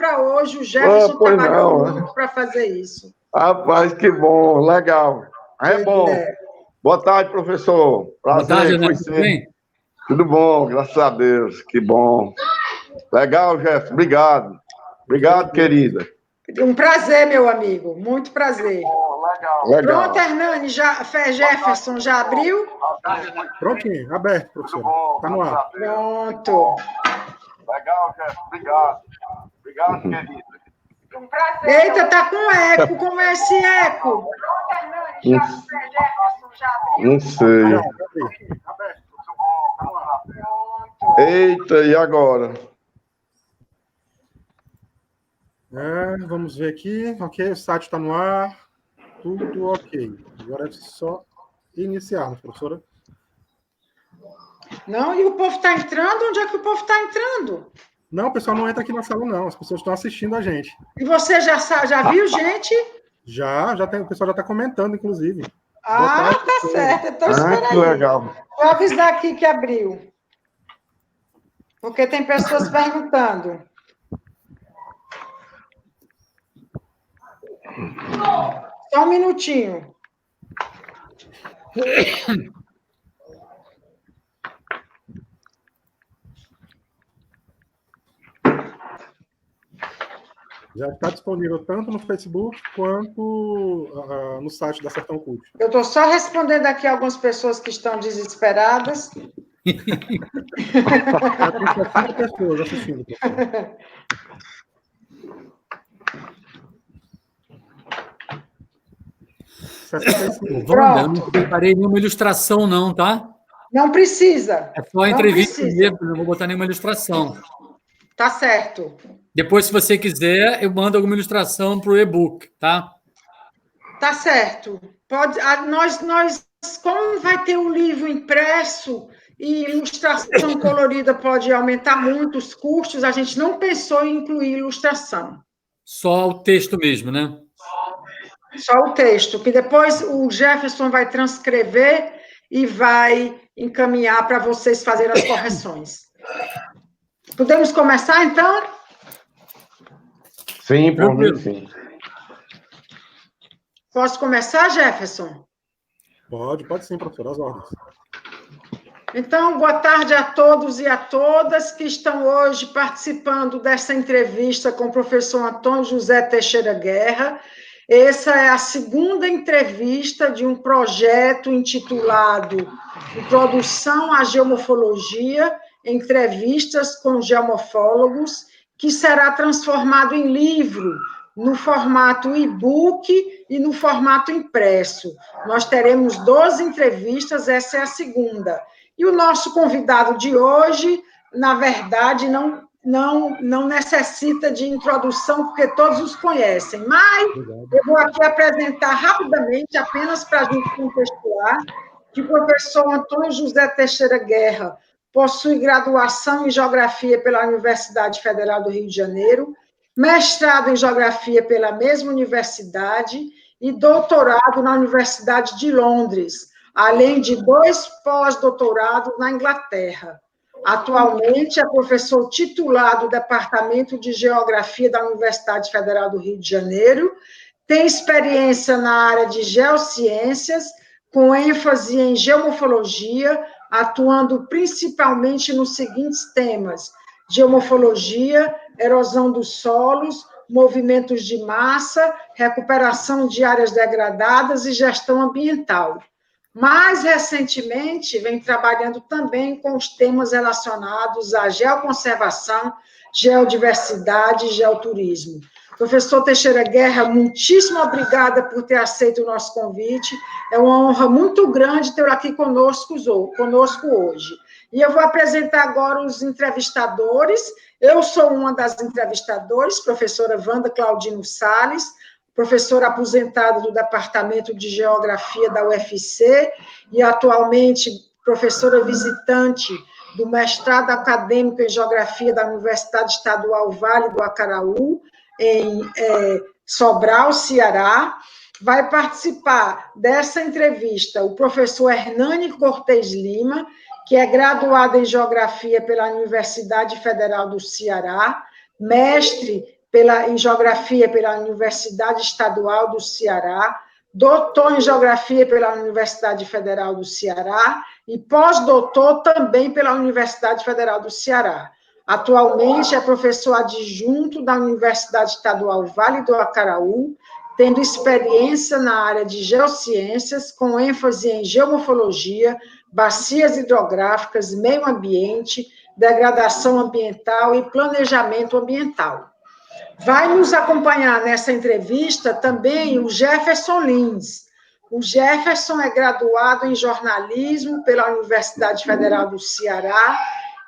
para hoje. O Jefferson pois trabalhou não. muito para fazer isso. Rapaz, que bom, legal. É bom. Boa tarde, professor. Boa tarde, Prazer Ana. Tudo bem? Tudo bom, graças a Deus. Que bom. Legal, Jefferson. Obrigado. Obrigado, querida. Um prazer, meu amigo. Muito prazer. Legal. Pronto, Hernani, Jefferson, já abriu? Prontinho, aberto, professor. Está no ar. Pronto. Legal, Jefferson. Obrigado. Obrigado, querida. Um prazer. Eita, tá com eco. Como é esse eco? Não sei. Eita, e agora? Vamos ver aqui. Ok, o site está no ar. Tudo ok. Agora é só iniciarmos, professora. Não, e o povo está entrando? Onde é que o povo está entrando? Não, o pessoal não entra aqui na sala, não. As pessoas estão assistindo a gente. E você já viu, gente? Já tem, o pessoal já está comentando, inclusive. Ah, tá certo. Então, espera que aí. legal. Vou avisar aqui que abriu. Porque tem pessoas perguntando. Só um minutinho. Já está disponível tanto no Facebook quanto no site da Sertão Cult. Eu estou só respondendo aqui algumas pessoas que estão desesperadas. Já tem 60 pessoas assistindo, professor. Wanda, eu não preparei nenhuma ilustração, não, tá? Não precisa. É só a entrevista mesmo, não vou botar nenhuma ilustração. Tá certo. Depois, se você quiser, eu mando alguma ilustração para o e-book, tá? Tá certo. Pode, como vai ter o livro impresso e ilustração colorida pode aumentar muito os custos, a gente não pensou em incluir ilustração. Só o texto mesmo, né? Só o texto, que depois o Jefferson vai transcrever e vai encaminhar para vocês fazerem as correções. Podemos começar, então? Sim, por mim, sim. Posso começar, Jefferson? Pode sim, professor, as ordens. Então, boa tarde a todos e a todas que estão hoje participando dessa entrevista com o professor Antônio José Teixeira Guerra. Essa é a segunda entrevista de um projeto intitulado Introdução à Geomorfologia, Entrevistas com Geomorfólogos, que será transformado em livro, no formato e-book e no formato impresso. Nós teremos 12 entrevistas, essa é a segunda. E o nosso convidado de hoje, na verdade, não necessita de introdução, porque todos os conhecem, mas eu vou aqui apresentar rapidamente, apenas para a gente contextualizar, que o professor Antônio José Teixeira Guerra possui graduação em Geografia pela Universidade Federal do Rio de Janeiro, mestrado em Geografia pela mesma universidade e doutorado na Universidade de Londres, além de 2 pós-doutorados na Inglaterra. Atualmente é professor titular do Departamento de Geografia da Universidade Federal do Rio de Janeiro, tem experiência na área de geociências, com ênfase em geomorfologia, atuando principalmente nos seguintes temas: geomorfologia, erosão dos solos, movimentos de massa, recuperação de áreas degradadas e gestão ambiental. Mais recentemente, vem trabalhando também com os temas relacionados à geoconservação, geodiversidade e geoturismo. Professor Teixeira Guerra, muitíssimo obrigada por ter aceito o nosso convite. É uma honra muito grande tê-lo aqui conosco hoje. E eu vou apresentar agora os entrevistadores. Eu sou uma das entrevistadoras, professora Wanda Claudino Salles, professora aposentada do Departamento de Geografia da UFC e atualmente professora visitante do mestrado acadêmico em Geografia da Universidade Estadual Vale do Acaraú, em Sobral, Ceará. Vai participar dessa entrevista o professor Hernani Cortez Lima, que é graduado em Geografia pela Universidade Federal do Ceará, mestre em Geografia pela Universidade Estadual do Ceará, doutor em Geografia pela Universidade Federal do Ceará e pós-doutor também pela Universidade Federal do Ceará. Atualmente é professor adjunto da Universidade Estadual Vale do Acaraú, tendo experiência na área de geociências, com ênfase em geomorfologia, bacias hidrográficas, meio ambiente, degradação ambiental e planejamento ambiental. Vai nos acompanhar nessa entrevista também o Jefferson Lins. O Jefferson é graduado em jornalismo pela Universidade Federal do Ceará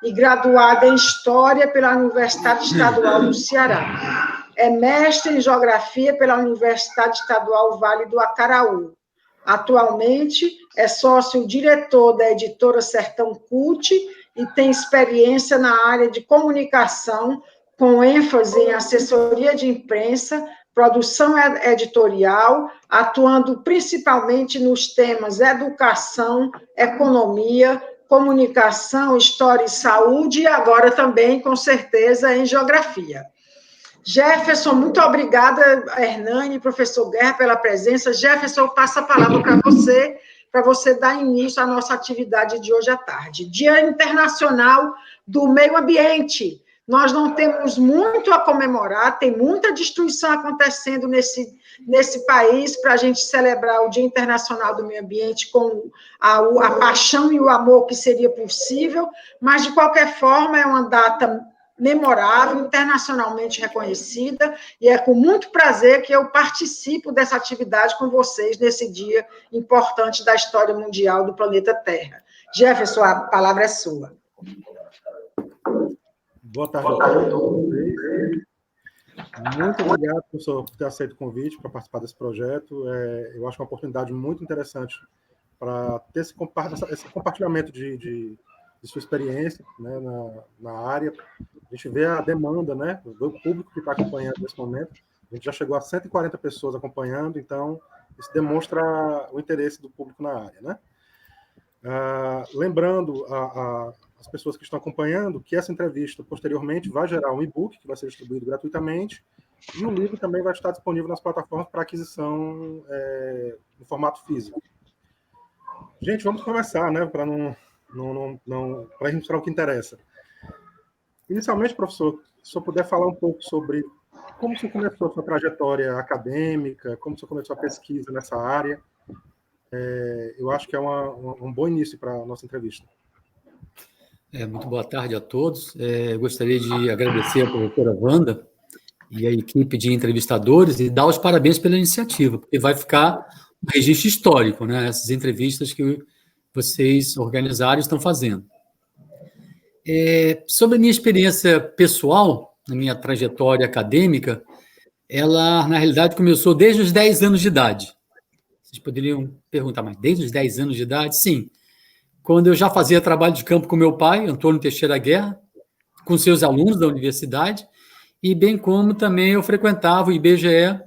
e graduado em História pela Universidade Estadual do Ceará. É mestre em Geografia pela Universidade Estadual Vale do Acaraú. Atualmente é sócio-diretor da editora Sertão Cult e tem experiência na área de comunicação, com ênfase em assessoria de imprensa, produção editorial, atuando principalmente nos temas educação, economia, comunicação, história e saúde, e agora também, com certeza, em geografia. Jefferson, muito obrigada, Hernani, professor Guerra, pela presença. Jefferson, eu passo a palavra para você dar início à nossa atividade de hoje à tarde. Dia Internacional do Meio Ambiente. Nós não temos muito a comemorar, tem muita destruição acontecendo nesse país para a gente celebrar o Dia Internacional do Meio Ambiente com a paixão e o amor que seria possível, mas, de qualquer forma, é uma data memorável, internacionalmente reconhecida, e é com muito prazer que eu participo dessa atividade com vocês nesse dia importante da história mundial do planeta Terra. Jefferson, a palavra é sua. Boa tarde a todos. Muito obrigado, professor, por ter aceito o convite para participar desse projeto. Eu acho uma oportunidade muito interessante para ter esse compartilhamento de sua experiência, né, na área. A gente vê a demanda, né, do público que está acompanhando nesse momento. A gente já chegou a 140 pessoas acompanhando, então isso demonstra o interesse do público na área, né? Lembrando as pessoas que estão acompanhando que essa entrevista, posteriormente, vai gerar um e-book que vai ser distribuído gratuitamente e o livro também vai estar disponível nas plataformas para aquisição no formato físico. Gente, vamos começar, né, para a gente mostrar o que interessa. Inicialmente, professor, se o senhor puder falar um pouco sobre como o senhor começou a sua trajetória acadêmica, como o senhor começou a pesquisa nessa área, eu acho que é um bom início para a nossa entrevista. Muito boa tarde a todos. Gostaria de agradecer a professora Wanda e a equipe de entrevistadores e dar os parabéns pela iniciativa, porque vai ficar um registro histórico, né? Essas entrevistas que vocês organizaram e estão fazendo. Sobre a minha experiência pessoal, na minha trajetória acadêmica, ela, na realidade, começou desde os 10 anos de idade. Vocês poderiam perguntar, mas desde os 10 anos de idade? Sim. Quando eu já fazia trabalho de campo com meu pai, Antônio Teixeira Guerra, com seus alunos da universidade, e bem como também eu frequentava o IBGE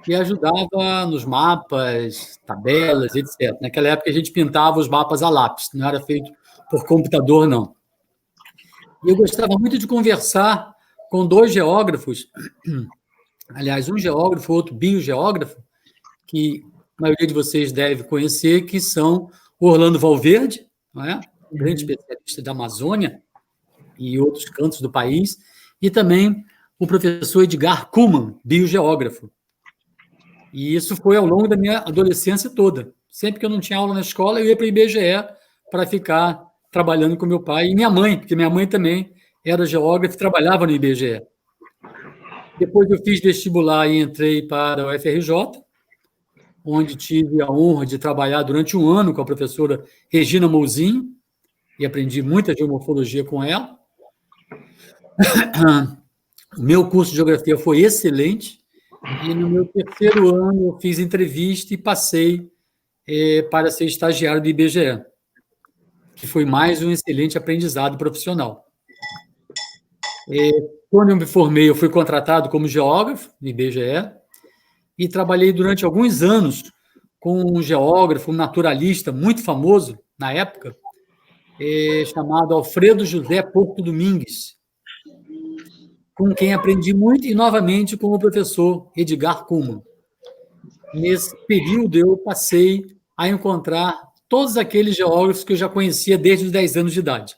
e ajudava nos mapas, tabelas, etc. Naquela época a gente pintava os mapas a lápis, não era feito por computador, não. E eu gostava muito de conversar com dois geógrafos, aliás, um geógrafo, outro biogeógrafo, que a maioria de vocês deve conhecer, que são Orlando Valverde, não é? Grande especialista da Amazônia e outros cantos do país, e também o professor Edgar Kuhlmann, biogeógrafo. E isso foi ao longo da minha adolescência toda. Sempre que eu não tinha aula na escola, eu ia para o IBGE para ficar trabalhando com meu pai e minha mãe, porque minha mãe também era geógrafa e trabalhava no IBGE. Depois eu fiz vestibular e entrei para o UFRJ, onde tive a honra de trabalhar durante um ano com a professora Regina Mouzinho, e aprendi muita geomorfologia com ela. O meu curso de geografia foi excelente, e no meu terceiro ano eu fiz entrevista e passei para ser estagiário do IBGE, que foi mais um excelente aprendizado profissional. Quando eu me formei, eu fui contratado como geógrafo no IBGE, e trabalhei durante alguns anos com um geógrafo, um naturalista muito famoso na época, chamado Alfredo José Porto Domingues. com quem aprendi muito, e novamente com o professor Edgar Kuhlmann. Nesse período, eu passei a encontrar todos aqueles geógrafos que eu já conhecia desde os 10 anos de idade.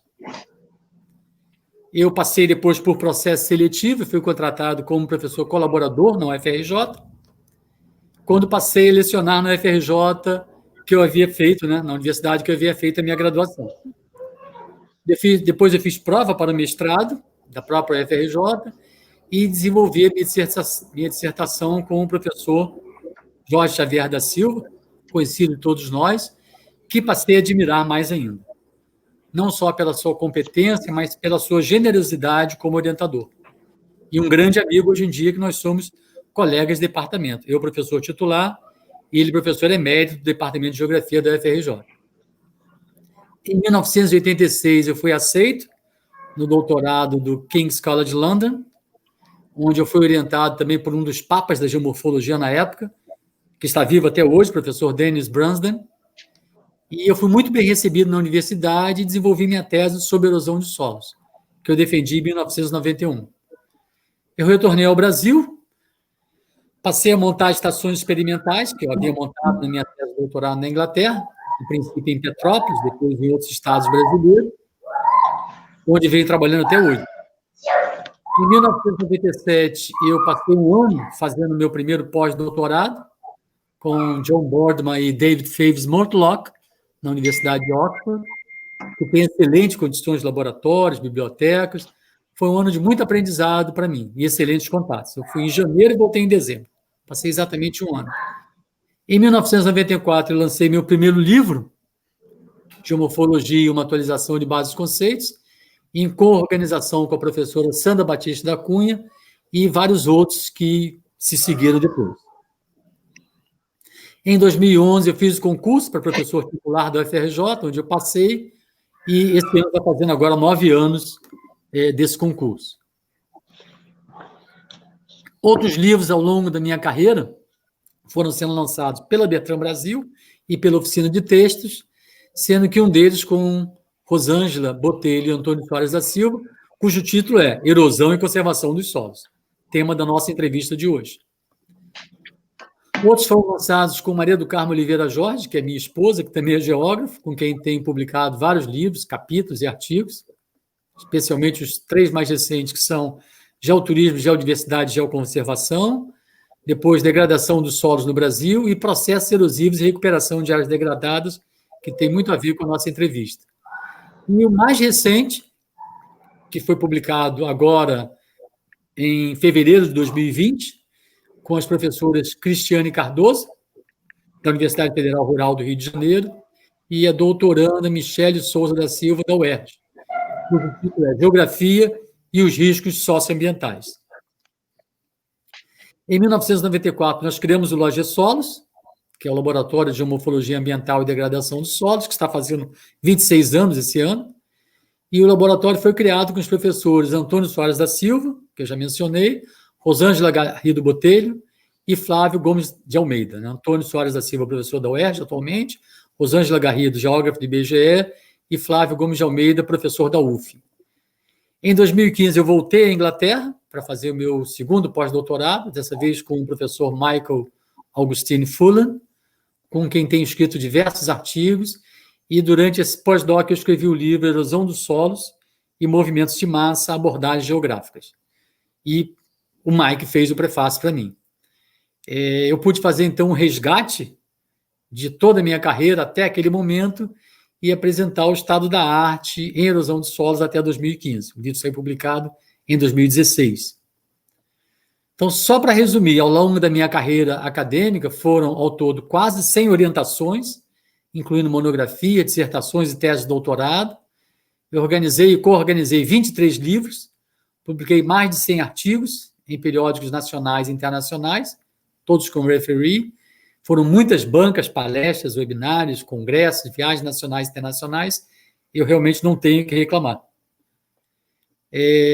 Eu passei depois por processo seletivo, fui contratado como professor colaborador na UFRJ. Quando passei a lecionar na UFRJ, que eu havia feito, né, na universidade que eu havia feito a minha graduação. Depois eu fiz prova para o mestrado da própria UFRJ e desenvolvi a minha dissertação com o professor Jorge Xavier da Silva, conhecido de todos nós, que passei a admirar mais ainda. Não só pela sua competência, mas pela sua generosidade como orientador. E um grande amigo hoje em dia, que nós somos colegas de departamento. Eu, professor titular, e ele, professor emérito do Departamento de Geografia da UFRJ. Em 1986, eu fui aceito no doutorado do King's College London, onde eu fui orientado também por um dos papas da geomorfologia na época, que está vivo até hoje, o professor Dennis Brunsden. E eu fui muito bem recebido na universidade e desenvolvi minha tese sobre erosão de solos, que eu defendi em 1991. Eu retornei ao Brasil, passei a montar estações experimentais, que eu havia montado na minha tese de doutorado na Inglaterra, no princípio em Petrópolis, depois em outros estados brasileiros, onde venho trabalhando até hoje. Em 1997, eu passei um ano fazendo meu primeiro pós-doutorado com John Boardman e David Faves Mortlock, na Universidade de Oxford, que tem excelentes condições de laboratórios, bibliotecas. Foi um ano de muito aprendizado para mim e excelentes contatos. Eu fui em janeiro e voltei em dezembro. Passei exatamente um ano. Em 1994, eu lancei meu primeiro livro, Geomorfologia e uma atualização de bases e conceitos, em coorganização com a professora Sandra Batista da Cunha e vários outros que se seguiram depois. Em 2011, eu fiz o concurso para professor titular da UFRJ, onde eu passei, e esse ano está fazendo agora 9 anos desse concurso. Outros livros ao longo da minha carreira foram sendo lançados pela Bertrand Brasil e pela Oficina de Textos, sendo que um deles com Rosângela Botelho e Antônio Soares da Silva, cujo título é Erosão e Conservação dos Solos, tema da nossa entrevista de hoje. Outros foram lançados com Maria do Carmo Oliveira Jorge, que é minha esposa, que também é geógrafo, com quem tenho publicado vários livros, capítulos e artigos, especialmente os 3 mais recentes, que são Geoturismo, Geodiversidade e Geoconservação, depois Degradação dos Solos no Brasil e Processos Erosivos e Recuperação de Áreas Degradadas, que tem muito a ver com a nossa entrevista. E o mais recente, que foi publicado agora em fevereiro de 2020, com as professoras Cristiane Cardoso, da Universidade Federal Rural do Rio de Janeiro, e a doutoranda Michele Souza da Silva, da UERJ. O título é Geografia e os Riscos Socioambientais. Em 1994, nós criamos o LoGeSolos, que é o Laboratório de Geomorfologia Ambiental e Degradação dos Solos, que está fazendo 26 anos esse ano, e o laboratório foi criado com os professores Antônio Soares da Silva, que eu já mencionei, Rosângela Garrido Botelho e Flávio Gomes de Almeida. Antônio Soares da Silva, professor da UERJ atualmente, Rosângela Garrido, geógrafo do IBGE, e Flávio Gomes de Almeida, professor da UF. Em 2015, eu voltei à Inglaterra para fazer o meu segundo pós-doutorado, dessa vez com o professor Michael Augustine Fullan, com quem tenho escrito diversos artigos, e durante esse pós-doc eu escrevi o livro Erosão dos Solos e Movimentos de Massa, Abordagens Geográficas. E o Mike fez o prefácio para mim. Eu pude fazer, então, um resgate de toda a minha carreira até aquele momento e apresentar o estado da arte em erosão de solos até 2015. O livro saiu publicado em 2016. Então, só para resumir, ao longo da minha carreira acadêmica, foram, ao todo, quase 100 orientações, incluindo monografia, dissertações e teses de doutorado. Eu organizei e coorganizei 23 livros, publiquei mais de 100 artigos em periódicos nacionais e internacionais, todos com referee. Foram muitas bancas, palestras, webinários, congressos, viagens nacionais e internacionais. Eu realmente não tenho o que reclamar.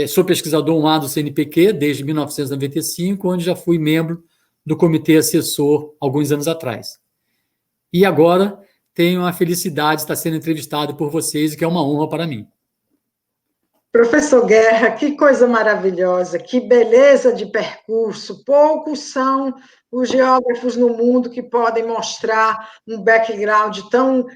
Sou pesquisador 1A do CNPq desde 1995, onde já fui membro do comitê assessor alguns anos atrás. E agora tenho a felicidade de estar sendo entrevistado por vocês, que é uma honra para mim. Professor Guerra, que coisa maravilhosa, que beleza de percurso. Poucos são os geógrafos no mundo que podem mostrar um background tão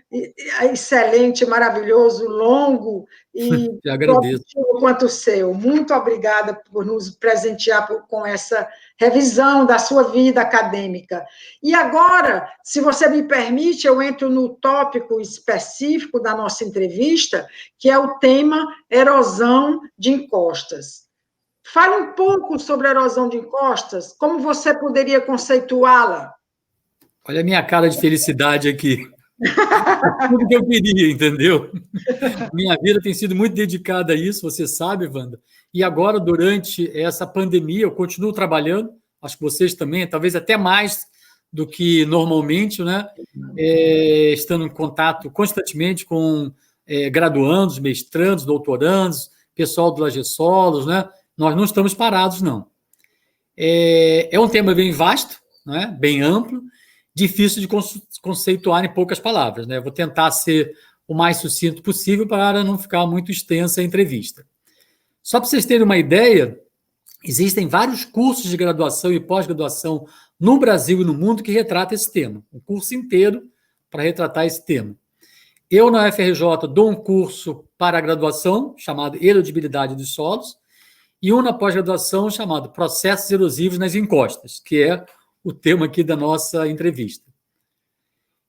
excelente, maravilhoso, longo e Te agradeço. produtivo quanto o seu. Muito obrigada por nos presentear com essa revisão da sua vida acadêmica. E agora, se você me permite, eu entro no tópico específico da nossa entrevista, que é o tema erosão de encostas. Fale um pouco sobre a erosão de encostas, como você poderia conceituá-la? Olha a minha cara de felicidade aqui. Tudo que eu queria, entendeu? Minha vida tem sido muito dedicada a isso, você sabe, Wanda. E agora, durante essa pandemia, eu continuo trabalhando, acho que vocês também, talvez até mais do que normalmente, né? Estando em contato constantemente com graduandos, mestrandos, doutorandos, pessoal do Lagessolos, né? Nós não estamos parados, não. É um tema bem vasto, né? Bem amplo, difícil de conceituar em poucas palavras, né? Vou tentar ser o mais sucinto possível para não ficar muito extensa a entrevista. Só para vocês terem uma ideia, existem vários cursos de graduação e pós-graduação no Brasil e no mundo que retratam esse tema. Um curso inteiro para retratar esse tema. Eu, na UFRJ, dou um curso para a graduação, chamado Erodibilidade dos Solos, e um na pós-graduação, chamado Processos Erosivos nas Encostas, que é o tema aqui da nossa entrevista.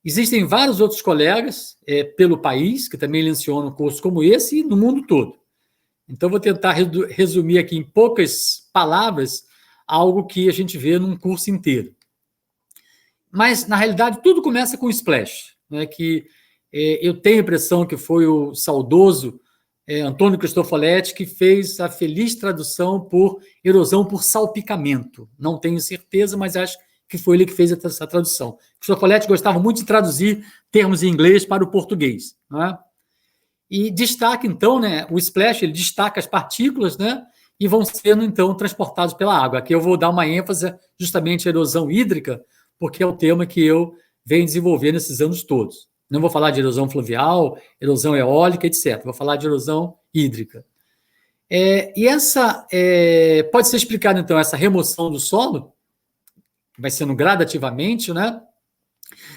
Existem vários outros colegas pelo país que também lecionam cursos como esse e no mundo todo. Então, vou tentar resumir aqui em poucas palavras algo que a gente vê num curso inteiro. Mas, na realidade, tudo começa com o splash, né, que eu tenho a impressão que foi o saudoso Antônio Cristofoletti que fez a feliz tradução por erosão por salpicamento. Não tenho certeza, mas acho que foi ele que fez essa tradução. Cristofoletti gostava muito de traduzir termos em inglês para o português, né? E destaca, então, né, o splash, ele destaca as partículas, né, e vão sendo, então, transportados pela água. Aqui eu vou dar uma ênfase justamente à erosão hídrica, porque é o tema que eu venho desenvolvendo esses anos todos. Não vou falar de erosão fluvial, erosão eólica, etc. Vou falar de erosão hídrica. E essa pode ser explicada, então, essa remoção do solo, que vai sendo gradativamente, né,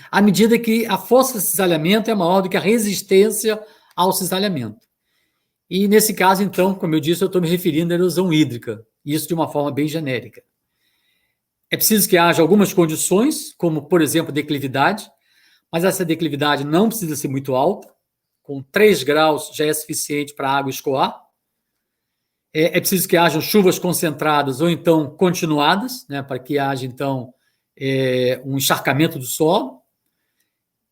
à medida que a força de cisalhamento é maior do que a resistência ao cisalhamento. E, nesse caso, então, como eu disse, eu estou me referindo à erosão hídrica, isso de uma forma bem genérica. É preciso que haja algumas condições, como, por exemplo, declividade, mas essa declividade não precisa ser muito alta, com 3 graus já é suficiente para a água escoar. É preciso que hajam chuvas concentradas ou então continuadas, né, para que haja, então, um encharcamento do solo.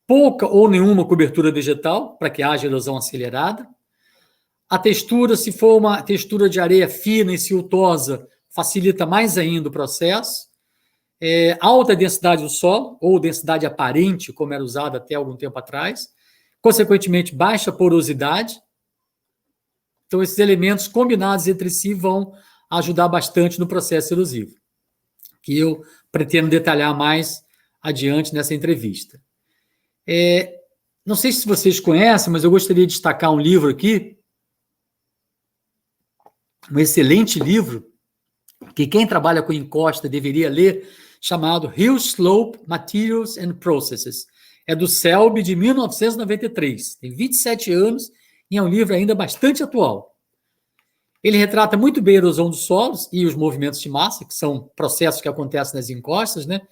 Pouca ou nenhuma cobertura vegetal, para que haja erosão acelerada. A textura, se for uma textura de areia fina e siltosa, facilita mais ainda o processo. Alta densidade do solo, ou densidade aparente, como era usado até algum tempo atrás. Consequentemente, baixa porosidade. Então, esses elementos combinados entre si vão ajudar bastante no processo erosivo, que eu pretendo detalhar mais adiante nessa entrevista. Não sei se vocês conhecem, mas eu gostaria de destacar um livro aqui, um excelente livro, que quem trabalha com encosta deveria ler, chamado Hill Slope Materials and Processes. É do Selby, de 1993. Tem 27 anos e é um livro ainda bastante atual. Ele retrata muito bem a erosão dos solos e os movimentos de massa, que são processos que acontecem nas encostas, né?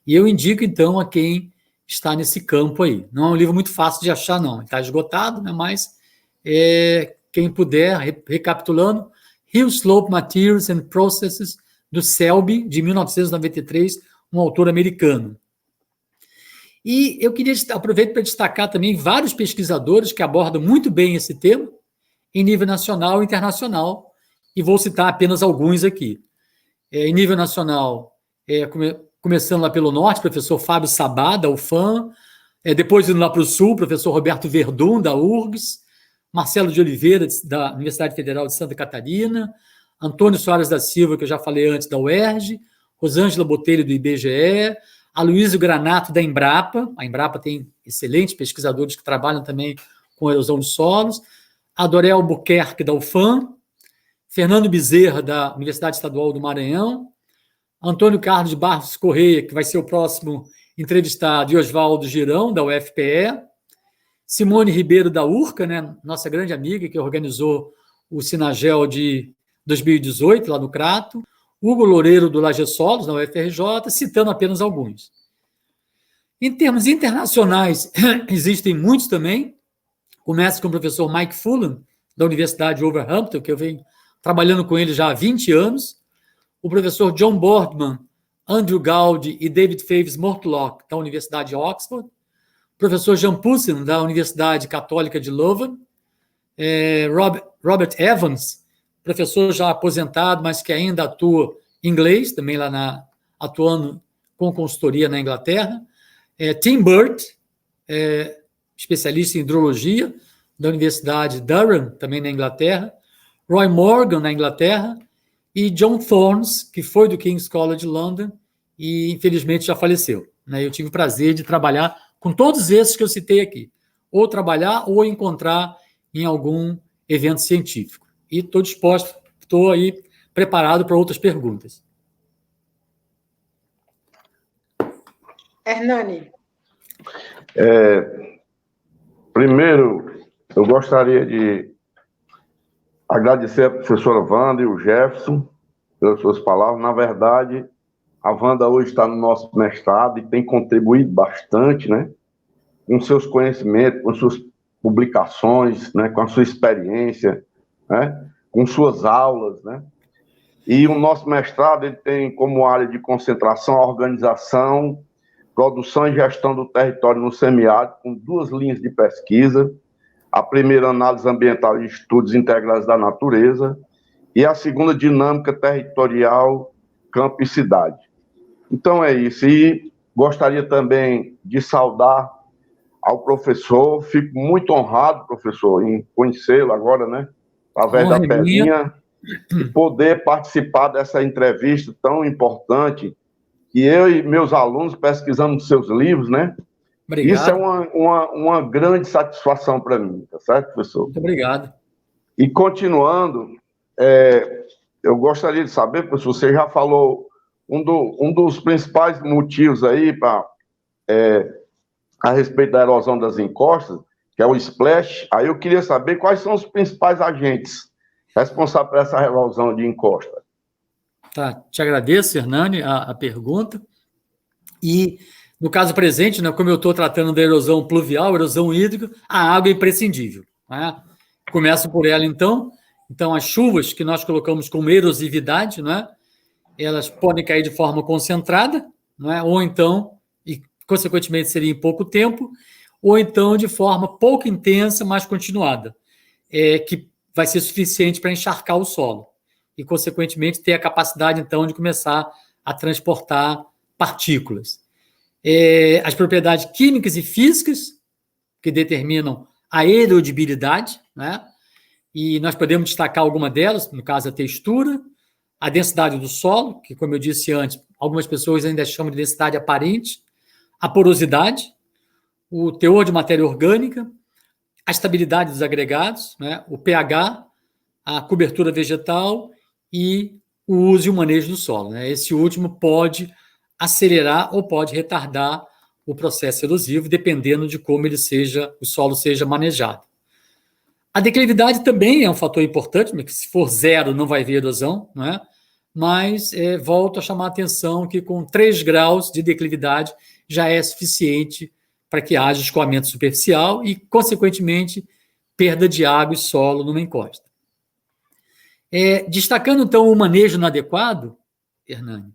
E eu indico, então, a quem está nesse campo aí. Não é um livro muito fácil de achar, não. Está esgotado, né? Mas quem puder, recapitulando, Hill Slope Materials and Processes, do Selby, de 1993, um autor americano. E eu queria aproveitar para destacar também vários pesquisadores que abordam muito bem esse tema, em nível nacional e internacional, e vou citar apenas alguns aqui. Em nível nacional, começando lá pelo norte, professor Fábio Sabá, da UFAM, depois indo lá para o sul, professor Roberto Verdun, da URGS, Marcelo de Oliveira, da Universidade Federal de Santa Catarina, Antônio Soares da Silva, que eu já falei antes, da UERJ, Rosângela Botelho, do IBGE, Aloysio Granato, da Embrapa. A Embrapa tem excelentes pesquisadores que trabalham também com erosão de solos, a Dorel Albuquerque, da UFAM, Fernando Bezerra, da Universidade Estadual do Maranhão, Antônio Carlos de Barros Correia, que vai ser o próximo entrevistado, e Oswaldo Girão, da UFPE, Simone Ribeiro, da URCA, né, nossa grande amiga, que organizou o Sinagel de 2018, lá no Crato, Hugo Loureiro, do Lagesolos, da UFRJ, citando apenas alguns. Em termos internacionais, existem muitos também. Começa com o professor Mike Fullan, da Universidade de Wolverhampton, que eu venho trabalhando com ele já há 20 anos, o professor John Boardman, Andrew Gaudy e David Faves Mortlock, da Universidade de Oxford, o professor Jean Poussin, da Universidade Católica de Leuven, Robert Evans, professor já aposentado, mas que ainda atua em inglês, também lá atuando com consultoria na Inglaterra, Tim Burt, especialista em hidrologia, da Universidade de Durham, também na Inglaterra, Roy Morgan, na Inglaterra, e John Thornes, que foi do King's College London e, infelizmente, já faleceu. Eu tive o prazer de trabalhar com todos esses que eu citei aqui, ou trabalhar ou encontrar em algum evento científico. E estou disposto, estou aí preparado para outras perguntas. Hernani. Primeiro, eu gostaria de agradecer a professora Wanda e o Jefferson pelas suas palavras. Na verdade, a Wanda hoje está no nosso mestrado e tem contribuído bastante, né, com seus conhecimentos, com suas publicações, né, com a sua experiência, né, com suas aulas, né. E o nosso mestrado ele tem como área de concentração a organização, produção e gestão do território no semiárido, com 2 linhas de pesquisa. A primeira, análise ambiental e estudos integrais da natureza, e a segunda, dinâmica territorial, campo e cidade. Então é isso. E gostaria também de saudar ao professor, fico muito honrado, professor, em conhecê-lo agora, né, através da telinha, e poder participar dessa entrevista tão importante, que eu e meus alunos pesquisamos seus livros, né? Obrigado. Isso é uma grande satisfação para mim, tá certo, professor? Muito obrigado. E continuando, eu gostaria de saber, professor, você já falou um dos principais motivos aí a respeito da erosão das encostas, que é o splash. Aí eu queria saber quais são os principais agentes responsáveis por essa erosão de encosta. Tá, te agradeço, Hernani, a pergunta. E, no caso presente, né, como eu estou tratando da erosão pluvial, erosão hídrica, a água é imprescindível. Né? Começo por ela, então. Então, as chuvas que nós colocamos como erosividade, né, elas podem cair de forma concentrada, né, ou então, e consequentemente seria em pouco tempo, ou então de forma pouco intensa, mas continuada, que vai ser suficiente para encharcar o solo e, consequentemente, ter a capacidade, então, de começar a transportar partículas. As propriedades químicas e físicas que determinam a erodibilidade, né? E nós podemos destacar alguma delas, no caso, a textura, a densidade do solo, que, como eu disse antes, algumas pessoas ainda chamam de densidade aparente, a porosidade, o teor de matéria orgânica, a estabilidade dos agregados, né? O pH, a cobertura vegetal e o uso e o manejo do solo. Né? Esse último pode acelerar ou pode retardar o processo erosivo, dependendo de como o solo seja manejado. A declividade também é um fator importante, porque se for 0 não vai haver erosão, não é? Mas volto a chamar a atenção que com 3 graus de declividade já é suficiente para que haja escoamento superficial e, consequentemente, perda de água e solo numa encosta. Destacando, então, o manejo inadequado, Hernani,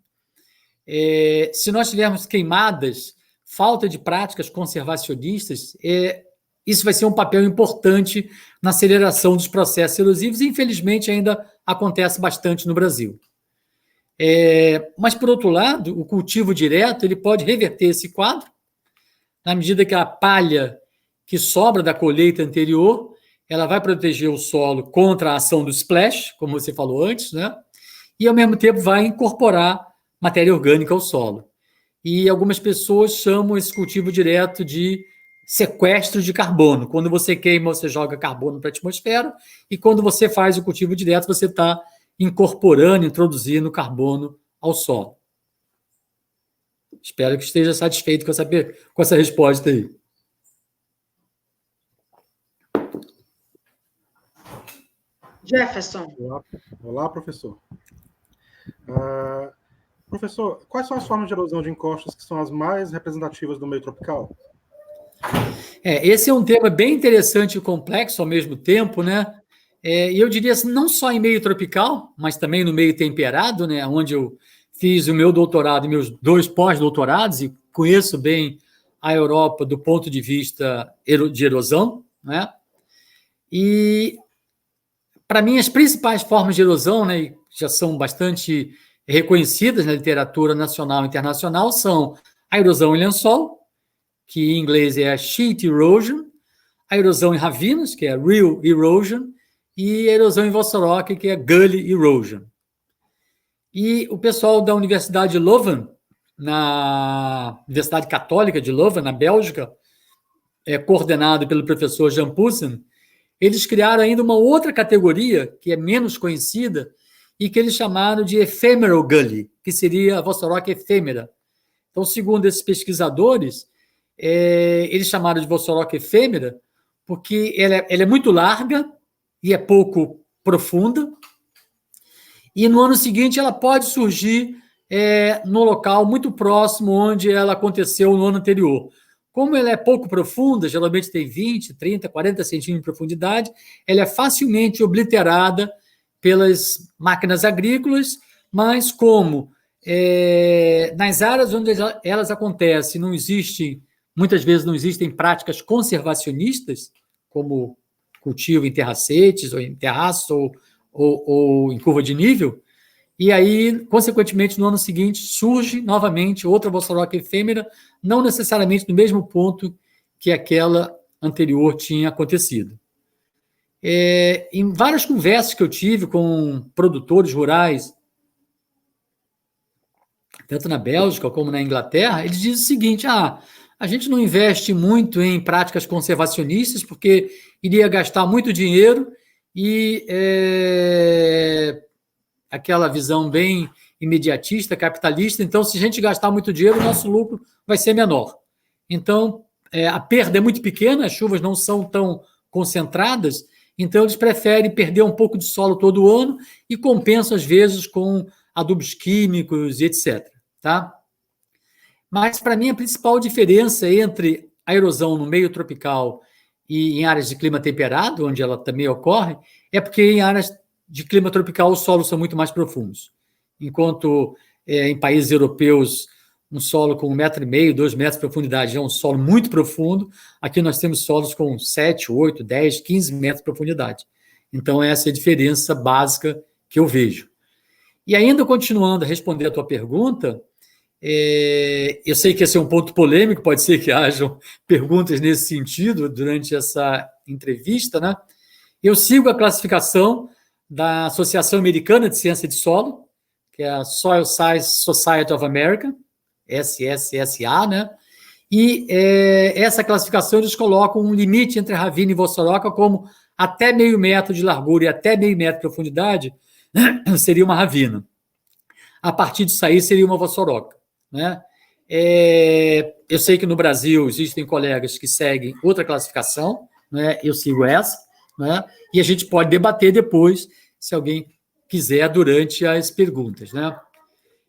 se nós tivermos queimadas, falta de práticas conservacionistas, isso vai ser um papel importante na aceleração dos processos erosivos e, infelizmente, ainda acontece bastante no Brasil. Mas, por outro lado, o cultivo direto ele pode reverter esse quadro, na medida que a palha que sobra da colheita anterior ela vai proteger o solo contra a ação do splash, como você falou antes, né? E, ao mesmo tempo, vai incorporar matéria orgânica ao solo. E algumas pessoas chamam esse cultivo direto de sequestro de carbono. Quando você queima, você joga carbono para a atmosfera, e quando você faz o cultivo direto, você está incorporando, introduzindo carbono ao solo. Espero que esteja satisfeito com essa resposta aí. Jefferson. Olá, professor. Professor, quais são as formas de erosão de encostas que são as mais representativas do meio tropical? Esse é um tema bem interessante e complexo ao mesmo tempo, né? E eu diria assim, não só em meio tropical, mas também no meio temperado, né? Onde eu fiz o meu doutorado e meus 2 pós-doutorados e conheço bem a Europa do ponto de vista de erosão, né? E, para mim, as principais formas de erosão, né, já são bastante reconhecidas na literatura nacional e internacional, são a erosão em lençol, que em inglês é a sheet erosion, a erosão em ravinas, que é rill erosion, e a erosão em vossorock, que é gully erosion. E o pessoal da Universidade de Leuven, na Universidade Católica de Leuven, na Bélgica, coordenado pelo professor Jan Poulsen, eles criaram ainda uma outra categoria, que é menos conhecida, e que eles chamaram de ephemeral gully, que seria a vossorock efêmera. Então, segundo esses pesquisadores, eles chamaram de vossorock efêmera porque ela é muito larga e é pouco profunda, e no ano seguinte ela pode surgir no local muito próximo onde ela aconteceu no ano anterior. Como ela é pouco profunda, geralmente tem 20, 30, 40 centímetros de profundidade, ela é facilmente obliterada pelas máquinas agrícolas, mas como nas áreas onde elas acontecem muitas vezes não existem práticas conservacionistas, como cultivo em terracetes, ou em terraço, ou em curva de nível, e aí, consequentemente, no ano seguinte, surge novamente outra vossorock efêmera, não necessariamente no mesmo ponto que aquela anterior tinha acontecido. Em várias conversas que eu tive com produtores rurais, tanto na Bélgica como na Inglaterra, eles dizem o seguinte: a gente não investe muito em práticas conservacionistas porque iria gastar muito dinheiro e aquela visão bem imediatista, capitalista, então se a gente gastar muito dinheiro, o nosso lucro vai ser menor. Então, a perda é muito pequena, as chuvas não são tão concentradas, então eles preferem perder um pouco de solo todo ano e compensam às vezes com adubos químicos e etc. Tá? Mas, para mim, a principal diferença entre a erosão no meio tropical e em áreas de clima temperado, onde ela também ocorre, é porque em áreas de clima tropical os solos são muito mais profundos. Enquanto em países europeus um solo com 1,5 m, 2 metros de profundidade é um solo muito profundo, aqui nós temos solos com 7, 8, 10, 15 metros de profundidade. Então, essa é a diferença básica que eu vejo. E ainda continuando a responder a tua pergunta, eu sei que esse é um ponto polêmico, pode ser que hajam perguntas nesse sentido durante essa entrevista, né? Eu sigo a classificação da Associação Americana de Ciência de Solo, que é a Soil Science Society of America, SSSA, né? E essa classificação eles colocam um limite entre a ravina e vossoroca como até 0,5 metro de largura e até 0,5 metro de profundidade seria uma ravina. A partir disso aí seria uma vossoroca, né? Eu sei que no Brasil existem colegas que seguem outra classificação, né? Eu sigo essa, né? E a gente pode debater depois, se alguém quiser, durante as perguntas, né?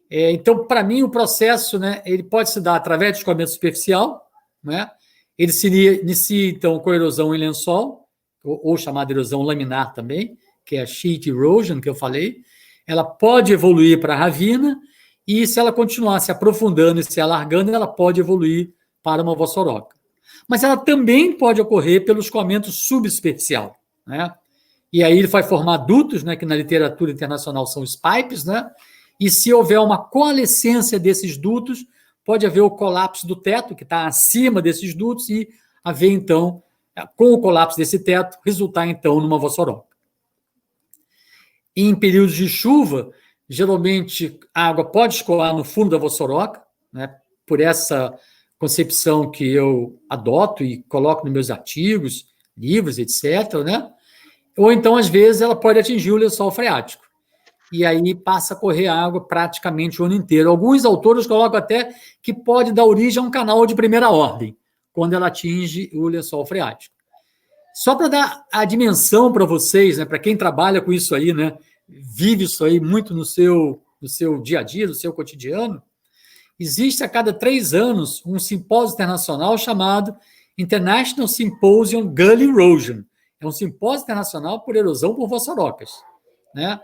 Então, para mim, o processo, né, ele pode se dar através do escoamento superficial, né? Ele se inicia, então, com erosão em lençol, ou chamada erosão laminar também, que é a sheet erosion, que eu falei. Ela pode evoluir para a ravina, e se ela continuar se aprofundando e se alargando, ela pode evoluir para uma vossoroca. Mas ela também pode ocorrer pelo escoamento subsuperficial, né? E aí ele vai formar dutos, né, que na literatura internacional são os pipes, né? E se houver uma coalescência desses dutos, pode haver o colapso do teto, que está acima desses dutos, e haver, então, com o colapso desse teto, resultar, então, numa vossoroca. Em períodos de chuva, geralmente a água pode escoar no fundo da vossoroca, né, por essa concepção que eu adoto e coloco nos meus artigos, livros, etc., né? Ou então, às vezes, ela pode atingir o lençol freático. E aí passa a correr água praticamente o ano inteiro. Alguns autores colocam até que pode dar origem a um canal de primeira ordem, quando ela atinge o lençol freático. Só para dar a dimensão para vocês, né, para quem trabalha com isso aí, né, vive isso aí muito no seu dia a dia, no seu cotidiano, existe a cada 3 anos um simpósio internacional chamado International Symposium Gully Erosion. É um simpósio internacional por erosão por vossorocas, né?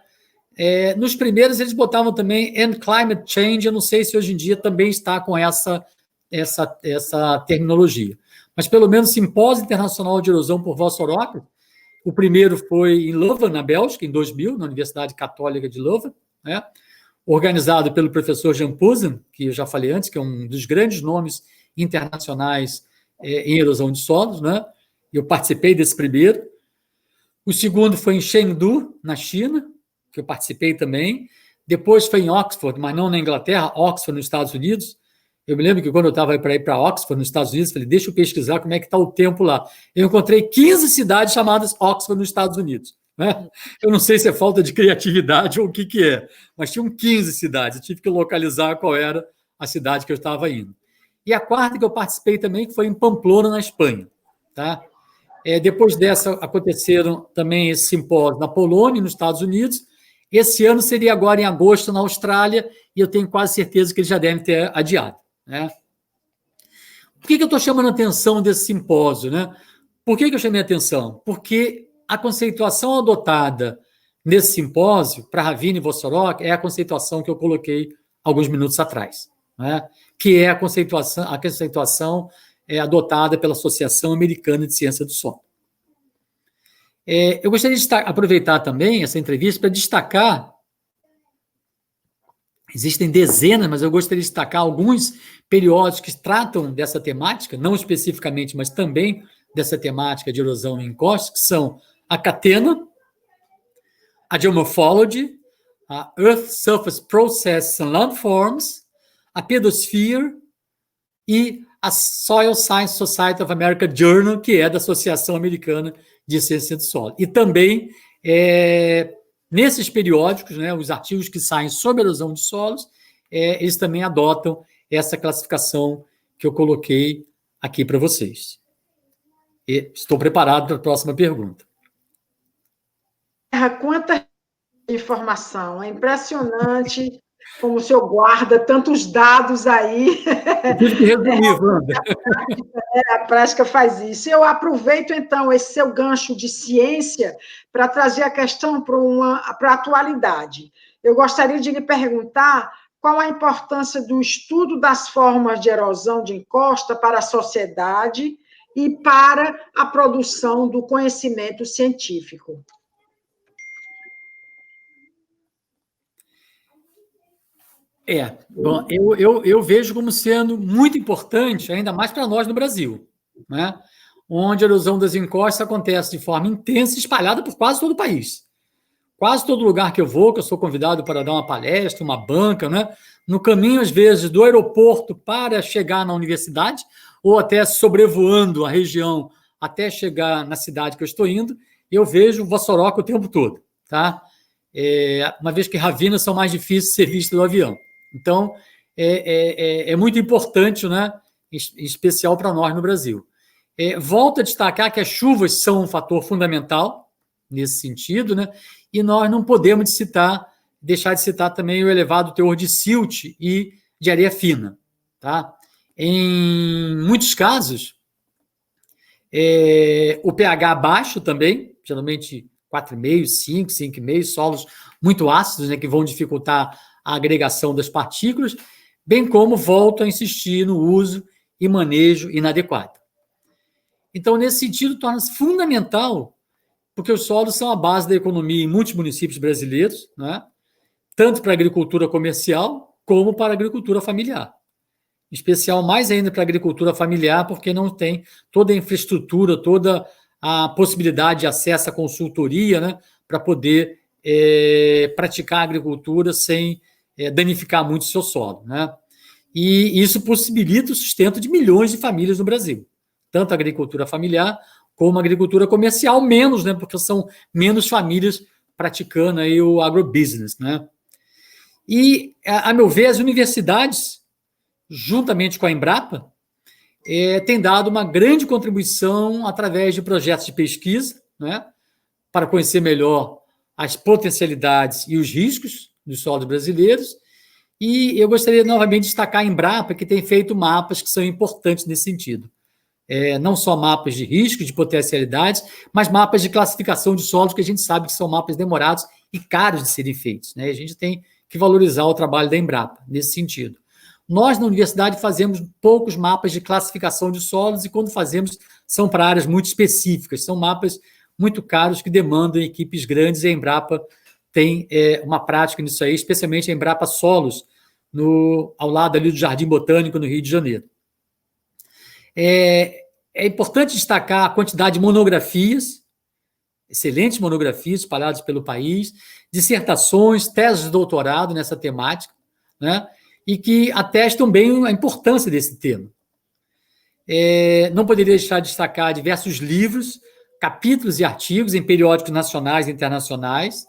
Nos primeiros, eles botavam também And Climate Change, eu não sei se hoje em dia também está com essa terminologia. Mas, pelo menos, Simpósio Internacional de Erosão por Vossorocas, o primeiro foi em Leuven, na Bélgica, em 2000, na Universidade Católica de Leuven, né? Organizado pelo professor Jan Poesen, que eu já falei antes, que é um dos grandes nomes internacionais em erosão de solos, né? Eu participei desse primeiro. O segundo foi em Chengdu, na China, que eu participei também. Depois foi em Oxford, mas não na Inglaterra, Oxford, nos Estados Unidos. Eu me lembro que quando eu estava para ir para Oxford, nos Estados Unidos, falei, deixa eu pesquisar como é que está o tempo lá. Eu encontrei 15 cidades chamadas Oxford nos Estados Unidos, né? Eu não sei se é falta de criatividade ou o que é, mas tinham 15 cidades. Eu tive que localizar qual era a cidade que eu estava indo. E a quarta que eu participei também, que foi em Pamplona, na Espanha, tá? Depois dessa, aconteceram também esse simpósio na Polônia, nos Estados Unidos. Esse ano seria agora em agosto, na Austrália, e eu tenho quase certeza que eles já devem ter adiado, né? Por que eu estou chamando a atenção desse simpósio, né? Por que eu chamei a atenção? Porque a conceituação adotada nesse simpósio, para Ravina e Vossorok, é a conceituação que eu coloquei alguns minutos atrás, né? Que é a conceituação adotada pela Associação Americana de Ciência do Solo. Eu gostaria de aproveitar também essa entrevista para destacar, existem dezenas, mas eu gostaria de destacar alguns periódicos que tratam dessa temática, não especificamente, mas também dessa temática de erosão e encosto, que são a Catena, a Geomorphology, a Earth Surface Processes and Landforms, a Pedosphere e a Soil Science Society of America Journal, que é da Associação Americana de Ciência do Solo. E também, nesses periódicos, né, os artigos que saem sobre erosão de solos, eles também adotam essa classificação que eu coloquei aqui para vocês. E estou preparado para a próxima pergunta. Quanta informação, é impressionante como o senhor guarda tantos dados aí. Eu tive que resumir, Wanda. A prática faz isso. Eu aproveito, então, esse seu gancho de ciência para trazer a questão para a atualidade. Eu gostaria de lhe perguntar qual a importância do estudo das formas de erosão de encosta para a sociedade e para a produção do conhecimento científico. Bom, eu vejo como sendo muito importante, ainda mais para nós no Brasil, né? Onde a erosão das encostas acontece de forma intensa, espalhada por quase todo o país. Quase todo lugar que eu vou, que eu sou convidado para dar uma palestra, uma banca, né? No caminho, às vezes, do aeroporto para chegar na universidade, ou até sobrevoando a região até chegar na cidade que eu estou indo, eu vejo Vossoroca o tempo todo, tá? Uma vez que Ravina são mais difíceis de ser vistos do avião. Então, é muito importante, né? Em especial para nós no Brasil. Volto a destacar que as chuvas são um fator fundamental nesse sentido, né? E nós não podemos deixar de citar também o elevado teor de silt e de areia fina, tá? Em muitos casos, o pH baixo também, geralmente 4,5, 5, 5,5, solos muito ácidos, né, que vão dificultar a agregação das partículas, bem como volto a insistir no uso e manejo inadequado. Então, nesse sentido, torna-se fundamental, porque os solos são a base da economia em muitos municípios brasileiros, né, tanto para a agricultura comercial como para a agricultura familiar. Em especial, mais ainda para a agricultura familiar, porque não tem toda a infraestrutura, toda a possibilidade de acesso à consultoria, né, para poder praticar a agricultura sem danificar muito o seu solo, né? E isso possibilita o sustento de milhões de famílias no Brasil, tanto a agricultura familiar como a agricultura comercial, menos, né, porque são menos famílias praticando aí o agrobusiness, né? E, a meu ver, as universidades, juntamente com a Embrapa, têm dado uma grande contribuição através de projetos de pesquisa, né, para conhecer melhor as potencialidades e os riscos dos solos brasileiros. E eu gostaria novamente de destacar a Embrapa, que tem feito mapas que são importantes nesse sentido. Não só mapas de risco, de potencialidades, mas mapas de classificação de solos, que a gente sabe que são mapas demorados e caros de serem feitos, né? A gente tem que valorizar o trabalho da Embrapa nesse sentido. Nós, na universidade, fazemos poucos mapas de classificação de solos e, quando fazemos, são para áreas muito específicas, são mapas muito caros que demandam equipes grandes, e a Embrapa tem uma prática nisso aí, especialmente a Embrapa Solos, ao lado ali do Jardim Botânico, no Rio de Janeiro. É importante destacar a quantidade de monografias, excelentes monografias espalhadas pelo país, dissertações, teses de doutorado nessa temática, né, e que atestam bem a importância desse tema. Não poderia deixar de destacar diversos livros, capítulos e artigos em periódicos nacionais e internacionais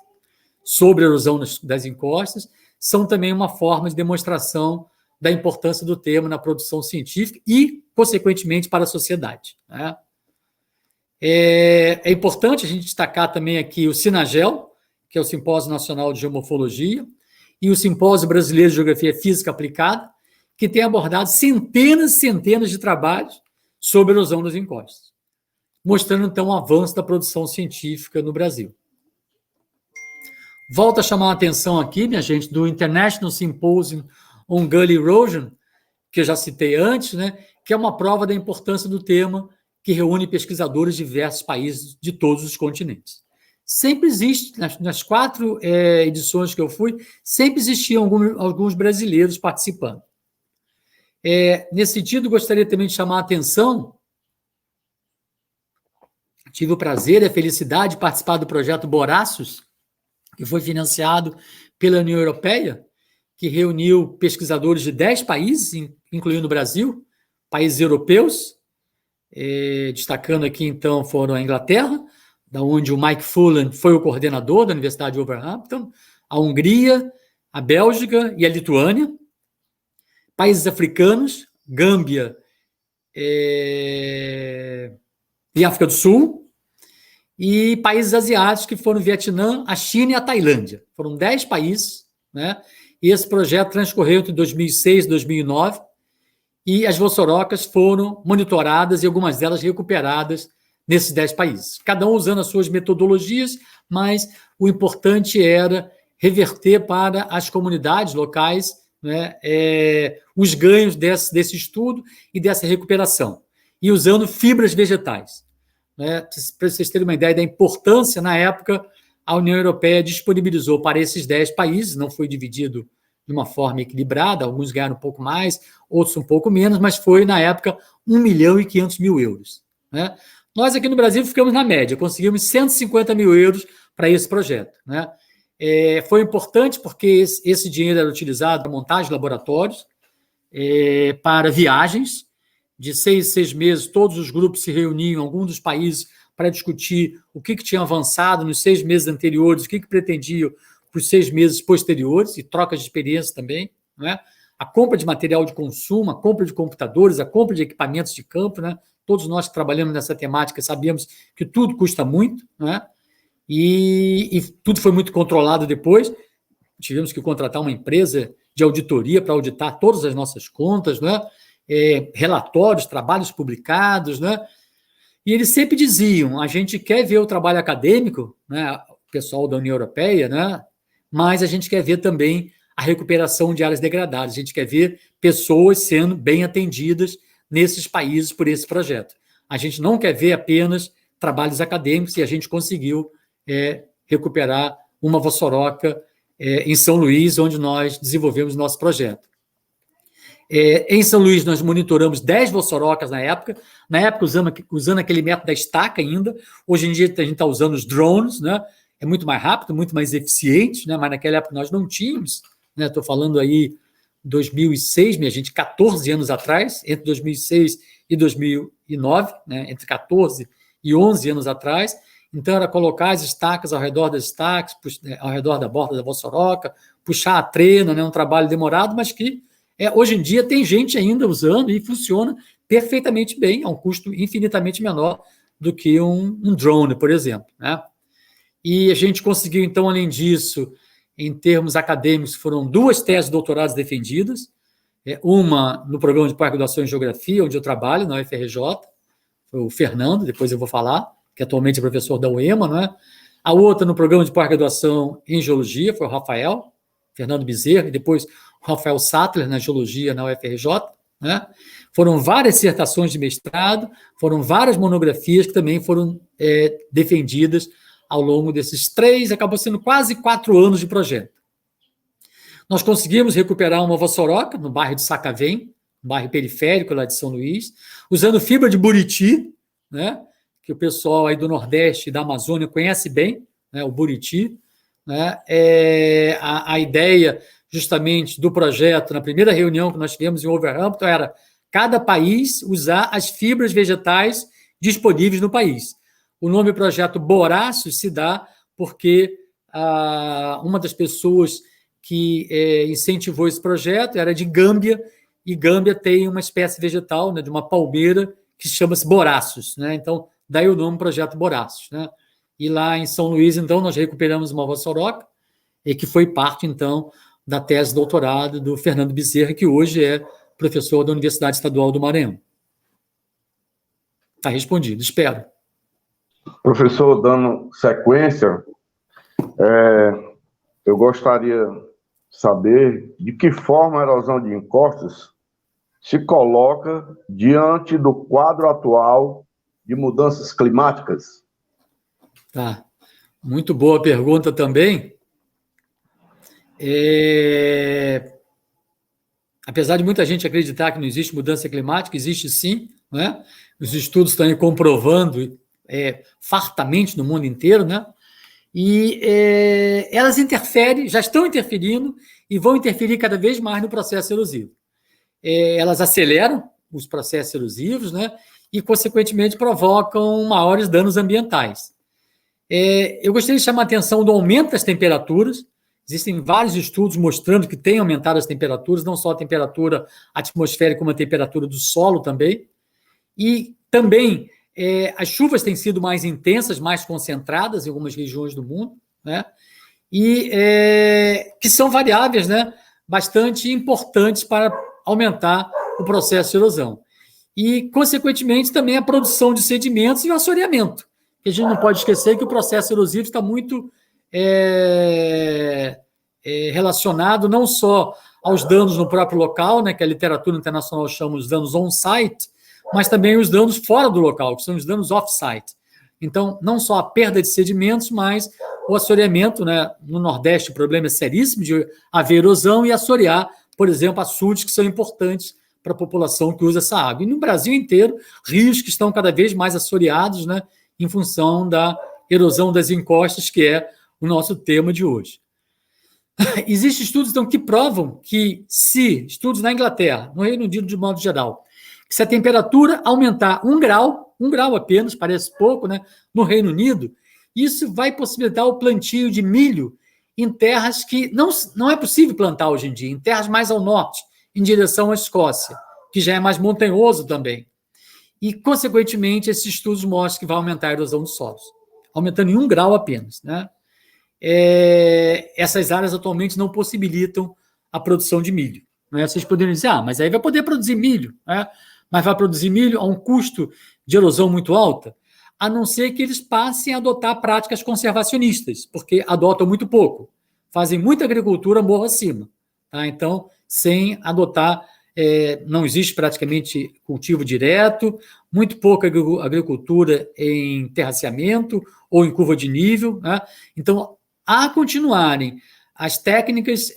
sobre a erosão das encostas, são também uma forma de demonstração da importância do tema na produção científica e, consequentemente, para a sociedade, né? É importante a gente destacar também aqui o SINAGEL, que é o Simpósio Nacional de Geomorfologia, e o Simpósio Brasileiro de Geografia Física Aplicada, que tem abordado centenas e centenas de trabalhos sobre a erosão das encostas, mostrando, então, o avanço da produção científica no Brasil. Volto a chamar a atenção aqui, minha gente, do International Symposium on Gully Erosion, que eu já citei antes, né, que é uma prova da importância do tema, que reúne pesquisadores de diversos países de todos os continentes. Sempre existe, nas 4 edições que eu fui, sempre existiam alguns brasileiros participando. Nesse sentido, gostaria também de chamar a atenção, tive o prazer e a felicidade de participar do projeto Boraços, que foi financiado pela União Europeia, que reuniu pesquisadores de 10 países, incluindo o Brasil, países europeus. Destacando aqui, então, foram a Inglaterra, da onde o Mike Fullan foi o coordenador da Universidade de Wolverhampton, a Hungria, a Bélgica e a Lituânia, países africanos, Gâmbia e África do Sul, e países asiáticos, que foram o Vietnã, a China e a Tailândia. Foram 10 países, né? E esse projeto transcorreu entre 2006 e 2009, e as vossorocas foram monitoradas e algumas delas recuperadas nesses 10 países. Cada um usando as suas metodologias, mas o importante era reverter para as comunidades locais, né, os ganhos desse estudo e dessa recuperação, e usando fibras vegetais. Né? Para vocês terem uma ideia da importância, na época, a União Europeia disponibilizou para esses 10 países, não foi dividido de uma forma equilibrada, alguns ganharam um pouco mais, outros um pouco menos, mas foi, na época, 1.500.000 euros. Né? Nós, aqui no Brasil, ficamos na média, conseguimos 150 mil euros para esse projeto. Né? Foi importante porque esse dinheiro era utilizado para montagem de laboratórios, para viagens, de 6 em 6 meses, todos os grupos se reuniam em algum dos países para discutir o que tinha avançado nos 6 meses anteriores, o que pretendiam para os 6 meses posteriores, e trocas de experiência também, né? A compra de material de consumo, a compra de computadores, a compra de equipamentos de campo, né? Todos nós que trabalhamos nessa temática sabemos que tudo custa muito, né? E tudo foi muito controlado depois. Tivemos que contratar uma empresa de auditoria para auditar todas as nossas contas, né? Relatórios, trabalhos publicados, né? E eles sempre diziam: a gente quer ver o trabalho acadêmico, né? O pessoal da União Europeia, né? Mas a gente quer ver também a recuperação de áreas degradadas, a gente quer ver pessoas sendo bem atendidas nesses países por esse projeto. A gente não quer ver apenas trabalhos acadêmicos, e a gente conseguiu recuperar uma vossoroca em São Luís, onde nós desenvolvemos nosso projeto. Em São Luís, nós monitoramos 10 vossorocas na época usando aquele método da estaca ainda. Hoje em dia, a gente está usando os drones, né? É muito mais rápido, muito mais eficiente, né? Mas naquela época nós não tínhamos, né? Estou falando aí 2006, minha gente, 14 anos atrás, entre 2006 e 2009, né, entre 14 e 11 anos atrás. Então, era colocar as estacas ao redor das estacas, ao redor da borda da vossoroca, puxar a trena, né, um trabalho demorado, mas que hoje em dia tem gente ainda usando e funciona perfeitamente bem, a um custo infinitamente menor do que um drone, por exemplo, né? E a gente conseguiu, então, além disso, em termos acadêmicos, foram 2 teses de doutorados defendidas, uma no programa de pós-graduação em Geografia, onde eu trabalho, na UFRJ, foi o Fernando, depois eu vou falar, que atualmente é professor da UEMA, não é? A outra no programa de pós-graduação em Geologia, foi o Rafael, Fernando Bezerra, e depois o Rafael Sattler, na Geologia, na UFRJ, né? Foram várias dissertações de mestrado, foram várias monografias que também foram defendidas ao longo desses 3, acabou sendo quase 4 anos de projeto. Nós conseguimos recuperar uma vossoroca no bairro de Sacavém, um bairro periférico lá de São Luís, usando fibra de buriti, né, que o pessoal aí do Nordeste e da Amazônia conhece bem, né, o buriti. Né, a ideia justamente do projeto, na primeira reunião que nós tivemos em Wolverhampton, era cada país usar as fibras vegetais disponíveis no país. O nome do projeto Boraços se dá porque uma das pessoas que incentivou esse projeto era de Gâmbia, e Gâmbia tem uma espécie vegetal, né, de uma palmeira, que chama-se Boraços. Né? Então, daí o nome Projeto Boraços. Né? E lá em São Luís, então, nós recuperamos uma vossoroca, e que foi parte, então, da tese de doutorado do Fernando Bezerra, que hoje é professor da Universidade Estadual do Maranhão. Está respondido, espero. Professor, dando sequência, eu gostaria de saber de que forma a erosão de encostas se coloca diante do quadro atual de mudanças climáticas. Tá. Muito boa pergunta também. Apesar de muita gente acreditar que não existe mudança climática, existe sim, né? Os estudos estão aí comprovando fartamente no mundo inteiro, né? E elas interferem, já estão interferindo e vão interferir cada vez mais no processo erosivo. Elas aceleram os processos erosivos, né? E, consequentemente, provocam maiores danos ambientais. Eu gostaria de chamar a atenção do aumento das temperaturas. Existem vários estudos mostrando que tem aumentado as temperaturas, não só a temperatura atmosférica, como a temperatura do solo também. E também as chuvas têm sido mais intensas, mais concentradas em algumas regiões do mundo, né? E que são variáveis, né, bastante importantes para aumentar o processo de erosão. E, consequentemente, também a produção de sedimentos e o assoreamento. A gente não pode esquecer que o processo erosivo está muito relacionado não só aos danos no próprio local, né, que a literatura internacional chama os danos on-site, mas também os danos fora do local, que são os danos off-site. Então, não só a perda de sedimentos, mas o assoreamento, né? No Nordeste, o problema é seríssimo de haver erosão e assorear, por exemplo, açudes que são importantes para a população que usa essa água. E no Brasil inteiro, rios que estão cada vez mais assoreados, né, em função da erosão das encostas, que é o nosso tema de hoje. Existem estudos, então, que provam que estudos na Inglaterra, no Reino Unido de modo geral, que se a temperatura aumentar 1 grau apenas, parece pouco, né, no Reino Unido, isso vai possibilitar o plantio de milho em terras que não é possível plantar hoje em dia, em terras mais ao norte, em direção à Escócia, que já é mais montanhoso também. E, consequentemente, esses estudos mostram que vai aumentar a erosão dos solos, aumentando em 1 grau apenas. Né? Essas áreas atualmente não possibilitam a produção de milho. Né? Vocês poderiam dizer, mas aí vai poder produzir milho, né? Mas vai produzir milho a um custo de erosão muito alta, a não ser que eles passem a adotar práticas conservacionistas, porque adotam muito pouco, fazem muita agricultura morro acima. Tá? Então, sem adotar, não existe praticamente cultivo direto, muito pouca agricultura em terraceamento ou em curva de nível. Né? Então, a continuarem as técnicas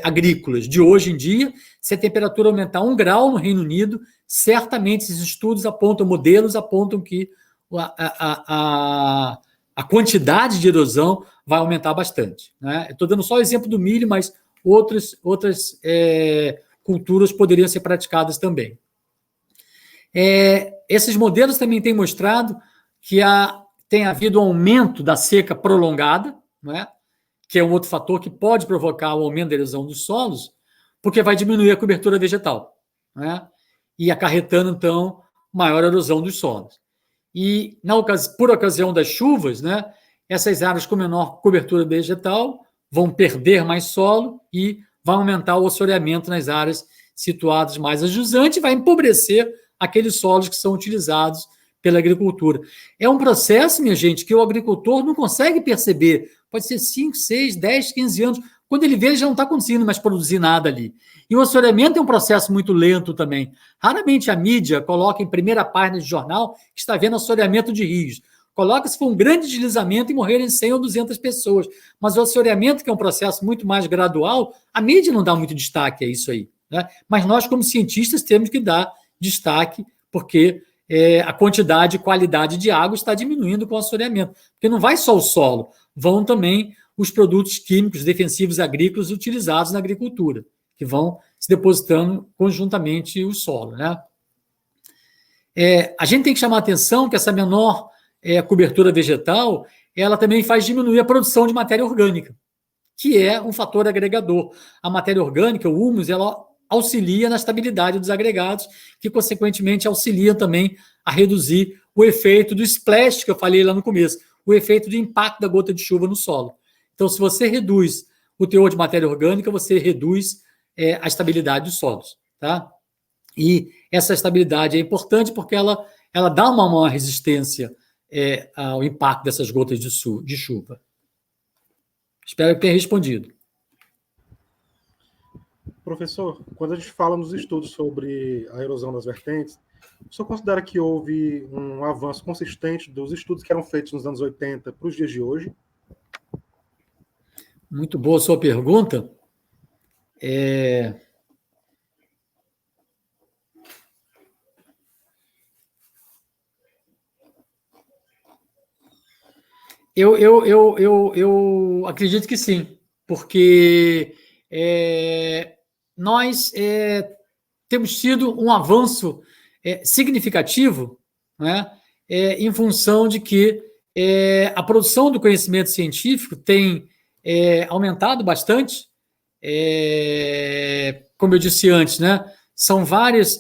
agrícolas de hoje em dia, se a temperatura aumentar 1 grau no Reino Unido, certamente esses estudos modelos apontam que a quantidade de erosão vai aumentar bastante. Né? Estou dando só o exemplo do milho, mas outras culturas poderiam ser praticadas também. Esses modelos também têm mostrado que tem havido um aumento da seca prolongada, não é? Que é um outro fator que pode provocar o aumento da erosão dos solos, porque vai diminuir a cobertura vegetal, não é? E acarretando, então, maior erosão dos solos. E, por ocasião das chuvas, né, essas áreas com menor cobertura vegetal vão perder mais solo e vai aumentar o assoreamento nas áreas situadas mais a jusante e vai empobrecer aqueles solos que são utilizados pela agricultura. É um processo, minha gente, que o agricultor não consegue perceber. Pode ser 5, 6, 10, 15 anos. Quando ele vê, ele já não está conseguindo mais produzir nada ali. E o assoreamento é um processo muito lento também. Raramente a mídia coloca em primeira página de jornal que está vendo assoreamento de rios. Coloca se for um grande deslizamento e morrerem 100 ou 200 pessoas. Mas o assoreamento, que é um processo muito mais gradual, a mídia não dá muito destaque a isso aí, né? Mas nós, como cientistas, temos que dar destaque, porque a quantidade e qualidade de água está diminuindo com o assoreamento. Porque não vai só o solo, vão também os produtos químicos defensivos agrícolas utilizados na agricultura, que vão se depositando conjuntamente o solo, né? A gente tem que chamar a atenção que essa menor cobertura vegetal, ela também faz diminuir a produção de matéria orgânica, que é um fator agregador. A matéria orgânica, o humus, ela auxilia na estabilidade dos agregados, que, consequentemente, auxiliam também a reduzir o efeito do splash, que eu falei lá no começo, o efeito do impacto da gota de chuva no solo. Então, se você reduz o teor de matéria orgânica, você reduz a estabilidade dos solos, tá? E essa estabilidade é importante porque ela dá uma maior resistência ao impacto dessas gotas de chuva. Espero que tenha respondido. Professor, quando a gente fala nos estudos sobre a erosão das vertentes, o senhor considera que houve um avanço consistente dos estudos que eram feitos nos anos 80 para os dias de hoje? Muito boa a sua pergunta. Eu acredito que sim, porque nós temos tido um avanço significativo, né, em função de que a produção do conhecimento científico tem aumentado bastante. Como eu disse antes, né, são várias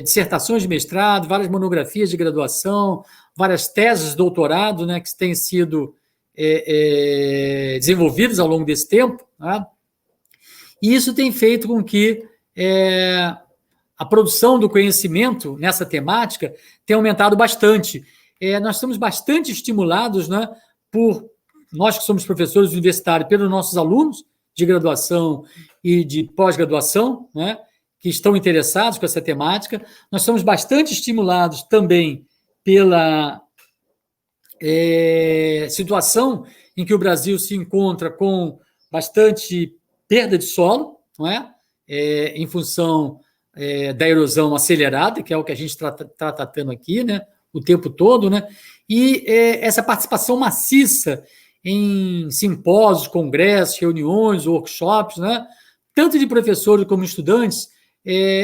dissertações de mestrado, várias monografias de graduação, várias teses de doutorado, né, que têm sido desenvolvidas ao longo desse tempo, né? E isso tem feito com que a produção do conhecimento nessa temática tenha aumentado bastante. Nós estamos bastante estimulados, né, por nós que somos professores universitários, pelos nossos alunos de graduação e de pós-graduação, né, que estão interessados com essa temática. Nós somos bastante estimulados também pela situação em que o Brasil se encontra com bastante perda de solo, não é? Em função da erosão acelerada, que é o que a gente está tratando aqui, né, o tempo todo, né? E essa participação maciça em simpósios, congressos, reuniões, workshops, né, tanto de professores como estudantes,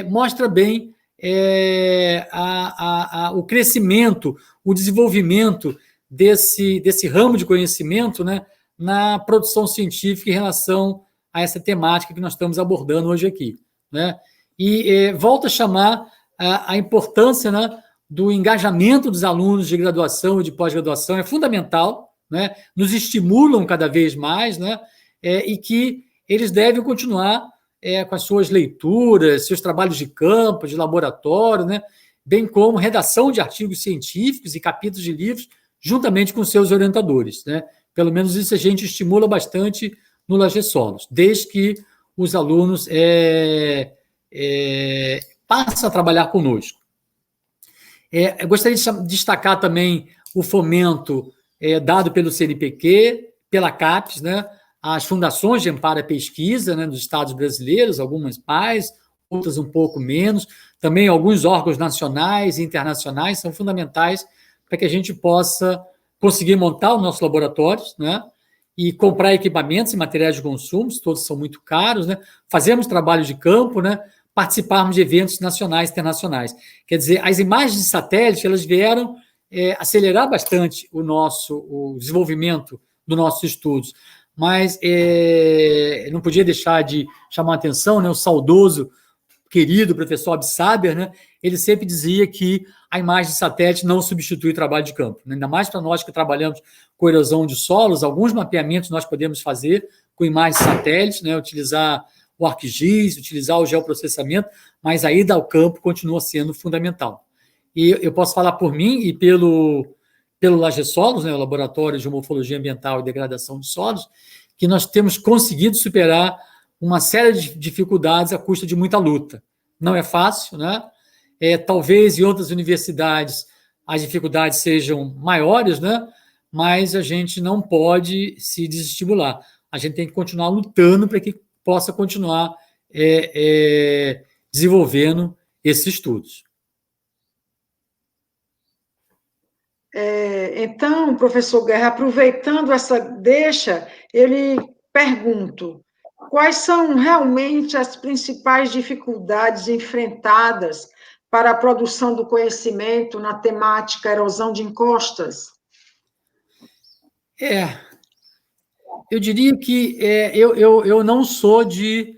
mostra bem o crescimento, o desenvolvimento desse ramo de conhecimento, né, na produção científica em relação a essa temática que nós estamos abordando hoje aqui, né? E volto a chamar a importância, né, do engajamento dos alunos de graduação e de pós-graduação, é fundamental, né? Nos estimulam cada vez mais, né? E que eles devem continuar com as suas leituras, seus trabalhos de campo, de laboratório, né? Bem como redação de artigos científicos e capítulos de livros, juntamente com seus orientadores, né? Pelo menos isso a gente estimula bastante no Laje Solos, desde que os alunos passam a trabalhar conosco. Eu gostaria de destacar também o fomento dado pelo CNPq, pela CAPES, né, as fundações de amparo à pesquisa, né, dos estados brasileiros, algumas mais, outras um pouco menos, também alguns órgãos nacionais e internacionais são fundamentais para que a gente possa conseguir montar os nossos laboratórios, né, e comprar equipamentos e materiais de consumo, todos são muito caros, né? Fazemos trabalho de campo, né? Participarmos de eventos nacionais e internacionais. Quer dizer, as imagens de satélite, elas vieram acelerar bastante o desenvolvimento dos nossos estudos, mas não podia deixar de chamar a atenção, né? O saudoso, querido professor Absaber, né? Ele sempre dizia que a imagem de satélite não substitui o trabalho de campo, né? Ainda mais para nós que trabalhamos com erosão de solos, alguns mapeamentos nós podemos fazer com imagens de satélite, né? Utilizar o ArcGIS, utilizar o geoprocessamento, mas a ida ao campo continua sendo fundamental. E eu posso falar por mim e pelo LageSolos, né? O Laboratório de Morfologia Ambiental e Degradação de Solos, que nós temos conseguido superar uma série de dificuldades à custa de muita luta. Não é fácil, né? Talvez em outras universidades as dificuldades sejam maiores, né? Mas a gente não pode se desestimular. A gente tem que continuar lutando para que possa continuar desenvolvendo esses estudos. Então, professor Guerra, aproveitando essa deixa, ele pergunta: quais são realmente as principais dificuldades enfrentadas para a produção do conhecimento na temática erosão de encostas? Eu diria que eu não sou de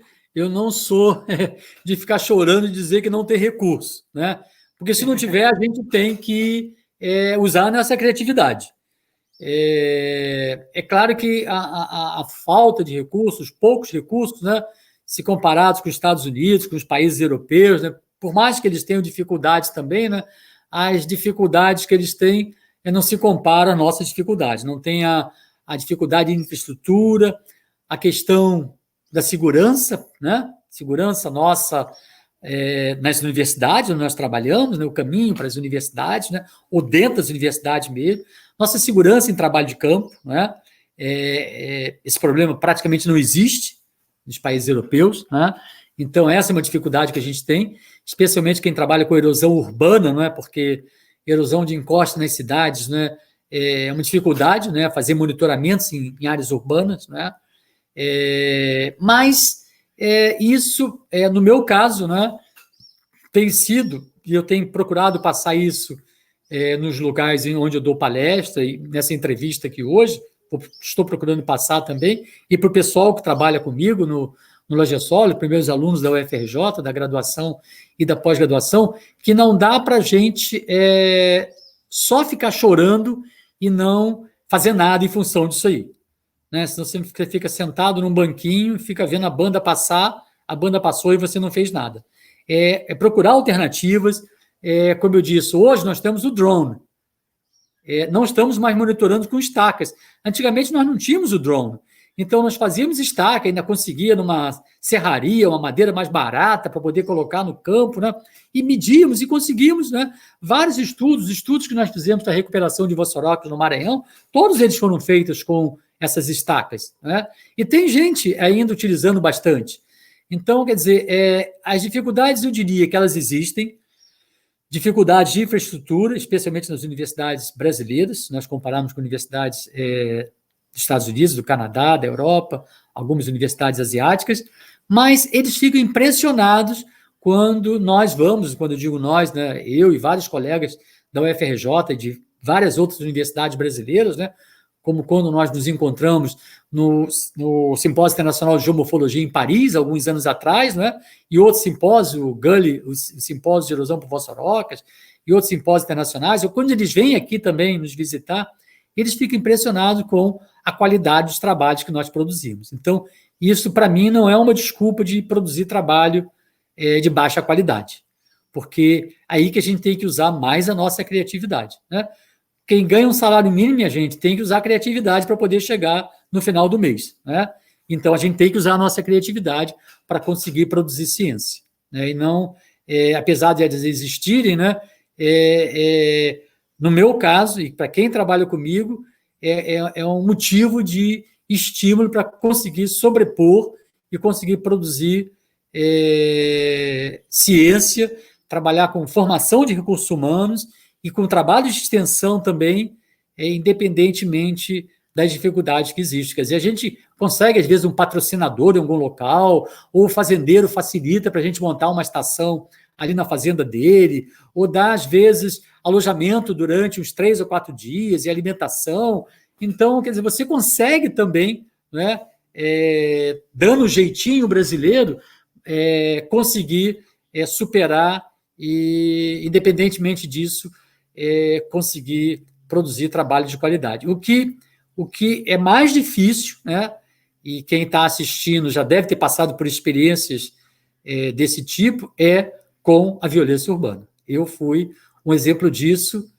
ficar chorando e dizer que não tem recurso, né? Porque se não tiver, a gente tem que usar nessa criatividade. É claro que a falta de recursos, poucos recursos, né, se comparados com os Estados Unidos, com os países europeus, né, por mais que eles tenham dificuldades também, né, as dificuldades que eles têm não se comparam às nossas dificuldades. Não tem a dificuldade de infraestrutura, a questão da segurança, né, segurança nossa nas universidades onde nós trabalhamos, né, o caminho para as universidades, né, ou dentro das universidades mesmo, nossa segurança em trabalho de campo, né, esse problema praticamente não existe nos países europeus, né, então essa é uma dificuldade que a gente tem, especialmente quem trabalha com erosão urbana, não é, porque erosão de encosta nas cidades, né, é uma dificuldade, né, fazer monitoramentos em áreas urbanas, né, mas isso, no meu caso, né, tem sido, e eu tenho procurado passar isso nos lugares onde eu dou palestra, e nessa entrevista aqui hoje, estou procurando passar também, e para o pessoal que trabalha comigo no LageSolos, primeiros alunos da UFRJ, da graduação e da pós-graduação, que não dá para a gente só ficar chorando e não fazer nada em função disso aí. Né? Senão você fica sentado num banquinho, fica vendo a banda passar, a banda passou e você não fez nada. Procurar alternativas. Como eu disse, hoje nós temos o drone. Não estamos mais monitorando com estacas. Antigamente nós não tínhamos o drone. Então nós fazíamos estaca, ainda conseguia numa serraria, uma madeira mais barata para poder colocar no campo, né? E medíamos e conseguimos, né? Vários estudos que nós fizemos da recuperação de Vossorox no Maranhão, todos eles foram feitos com essas estacas, né? E tem gente ainda utilizando bastante. Então, quer dizer, as dificuldades, eu diria que elas existem, dificuldades de infraestrutura, especialmente nas universidades brasileiras, se nós compararmos com universidades dos Estados Unidos, do Canadá, da Europa, algumas universidades asiáticas, mas eles ficam impressionados quando nós vamos, quando eu digo nós, né, eu e vários colegas da UFRJ e de várias outras universidades brasileiras, né, como quando nós nos encontramos no Simpósio Internacional de Geomorfologia em Paris, alguns anos atrás, né? E outro simpósio, o GULI, o Simpósio de Erosão por Vossorox, e outros simpósios internacionais, ou quando eles vêm aqui também nos visitar, eles ficam impressionados com a qualidade dos trabalhos que nós produzimos. Então, isso, para mim, não é uma desculpa de produzir trabalho de baixa qualidade, porque aí que a gente tem que usar mais a nossa criatividade, né? Quem ganha um salário mínimo, minha gente, tem que usar a criatividade para poder chegar no final do mês, né? Então, a gente tem que usar a nossa criatividade para conseguir produzir ciência, né? E não, apesar de eles existirem, né? No meu caso, e para quem trabalha comigo, é um motivo de estímulo para conseguir sobrepor e conseguir produzir ciência, trabalhar com formação de recursos humanos e com trabalho de extensão também, independentemente das dificuldades que existem. Quer dizer, a gente consegue, às vezes, um patrocinador em algum local, ou o fazendeiro facilita para a gente montar uma estação ali na fazenda dele, ou dá, às vezes, alojamento durante uns 3 ou 4 dias e alimentação. Então, quer dizer, você consegue também, né, dando um jeitinho brasileiro, conseguir superar e, independentemente disso, conseguir produzir trabalho de qualidade. O que é mais difícil, né, e quem está assistindo já deve ter passado por experiências desse tipo, é com a violência urbana. Eu fui um exemplo disso.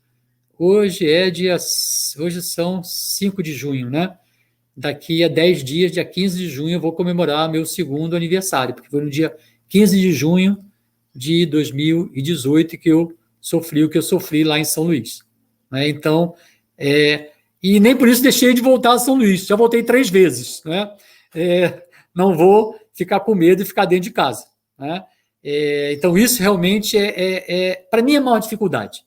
Hoje são 5 de junho, né? Daqui a 10 dias, dia 15 de junho, eu vou comemorar meu 2º aniversário, porque foi no dia 15 de junho de 2018 que eu sofri o que eu sofri lá em São Luís. Né? Então, e nem por isso deixei de voltar a São Luís, já voltei 3 vezes. Né? Não vou ficar com medo e ficar dentro de casa. Né? Então, isso realmente para mim, é a maior dificuldade,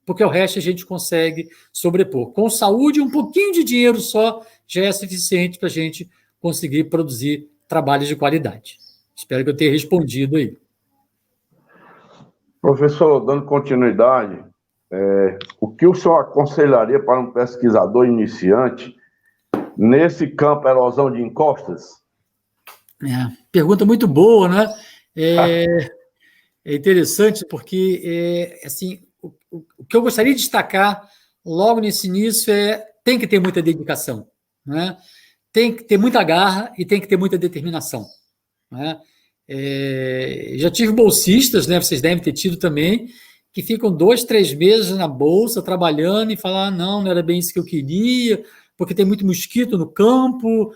porque o resto a gente consegue sobrepor. Com saúde, um pouquinho de dinheiro só já é suficiente para a gente conseguir produzir trabalhos de qualidade. Espero que eu tenha respondido aí. Professor, dando continuidade, o que o senhor aconselharia para um pesquisador iniciante nesse campo erosão de encostas? Pergunta muito boa, né? É interessante porque, assim, o que eu gostaria de destacar logo nesse início tem que ter muita dedicação, né? Tem que ter muita garra e tem que ter muita determinação. Né? Já tive bolsistas, né? Vocês devem ter tido também, que ficam 2, 3 meses na bolsa trabalhando e falam, não era bem isso que eu queria, porque tem muito mosquito no campo,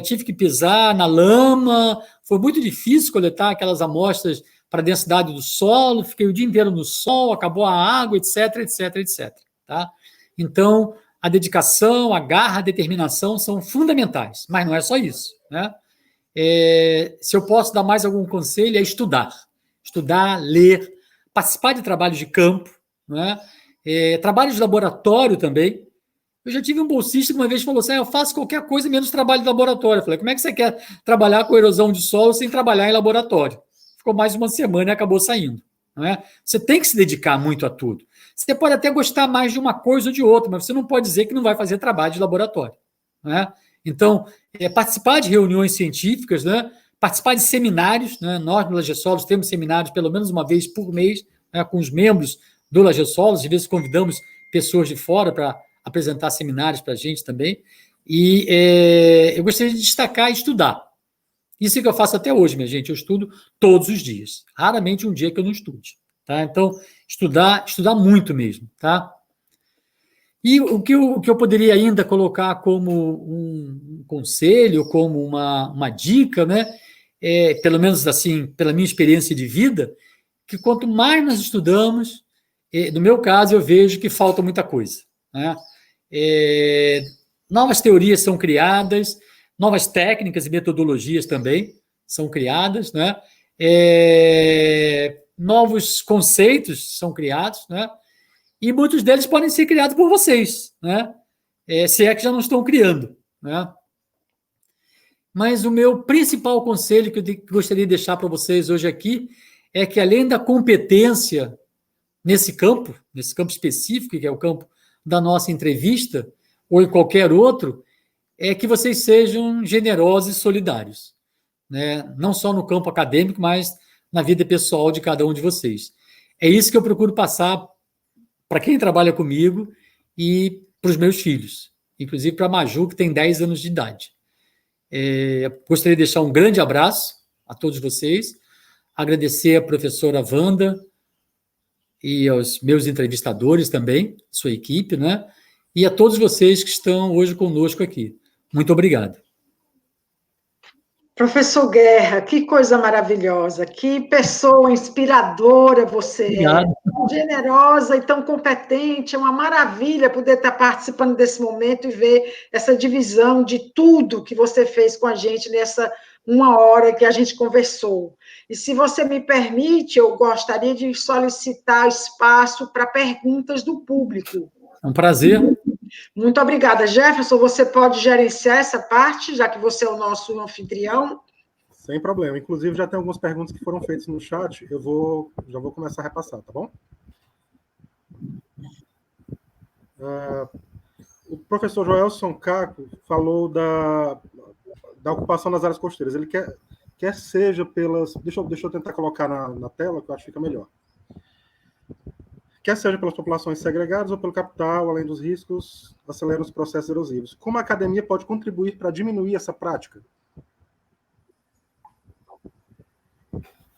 tive que pisar na lama, foi muito difícil coletar aquelas amostras para a densidade do solo, fiquei o dia inteiro no sol, acabou a água, etc, etc, etc. Tá? Então, a dedicação, a garra, a determinação são fundamentais, mas não é só isso. Né? Se eu posso dar mais algum conselho, é estudar, ler, participar de trabalhos de campo, né? Trabalhos de laboratório também. Eu já tive um bolsista que uma vez falou assim, eu faço qualquer coisa menos trabalho de laboratório. Eu falei, como é que você quer trabalhar com erosão de solo sem trabalhar em laboratório? Ficou mais uma semana e acabou saindo. Né? Você tem que se dedicar muito a tudo. Você pode até gostar mais de uma coisa ou de outra, mas você não pode dizer que não vai fazer trabalho de laboratório. Né? Então, participar de reuniões científicas, né? Participar de seminários, né? Nós, no Lagesolos, temos seminários pelo menos uma vez por mês, né? Com os membros do Lagesolos, às vezes convidamos pessoas de fora para apresentar seminários para a gente também, e eu gostaria de destacar e estudar. Isso é que eu faço até hoje, minha gente, eu estudo todos os dias, raramente um dia que eu não estude. Tá? Então, estudar muito mesmo. Tá? E o que eu poderia ainda colocar como um conselho, como uma dica, né? Pelo menos assim, pela minha experiência de vida, que quanto mais nós estudamos, no meu caso, eu vejo que falta muita coisa. Né? Novas teorias são criadas, novas técnicas e metodologias também são criadas, né? Novos conceitos são criados, né? E muitos deles podem ser criados por vocês, né? Se é que já não estão criando. Né? Mas o meu principal conselho que eu gostaria de deixar para vocês hoje aqui é que, além da competência nesse campo específico, que é o campo da nossa entrevista, ou em qualquer outro, é que vocês sejam generosos e solidários. Né? Não só no campo acadêmico, mas na vida pessoal de cada um de vocês. É isso que eu procuro passar para quem trabalha comigo e para os meus filhos, inclusive para a Maju, que tem 10 anos de idade. Gostaria de deixar um grande abraço a todos vocês, agradecer à professora Wanda e aos meus entrevistadores também, sua equipe, né? E a todos vocês que estão hoje conosco aqui. Muito obrigado. Professor Guerra, que coisa maravilhosa, que pessoa inspiradora você Obrigado. é, tão generosa e tão competente, é uma maravilha poder estar participando desse momento e ver essa divisão de tudo que você fez com a gente nessa 1 hora que a gente conversou. E se você me permite, eu gostaria de solicitar espaço para perguntas do público. É um prazer. Muito obrigada. Jefferson, você pode gerenciar essa parte, já que você é o nosso anfitrião? Sem problema. Inclusive, já tem algumas perguntas que foram feitas no chat. Já vou começar a repassar, tá bom? O professor Joelson Caco falou da ocupação das áreas costeiras. Ele quer seja pelas... Deixa eu tentar colocar na tela, que eu acho que fica melhor. Quer seja pelas populações segregadas ou pelo capital, além dos riscos, acelera os processos erosivos. Como a academia pode contribuir para diminuir essa prática?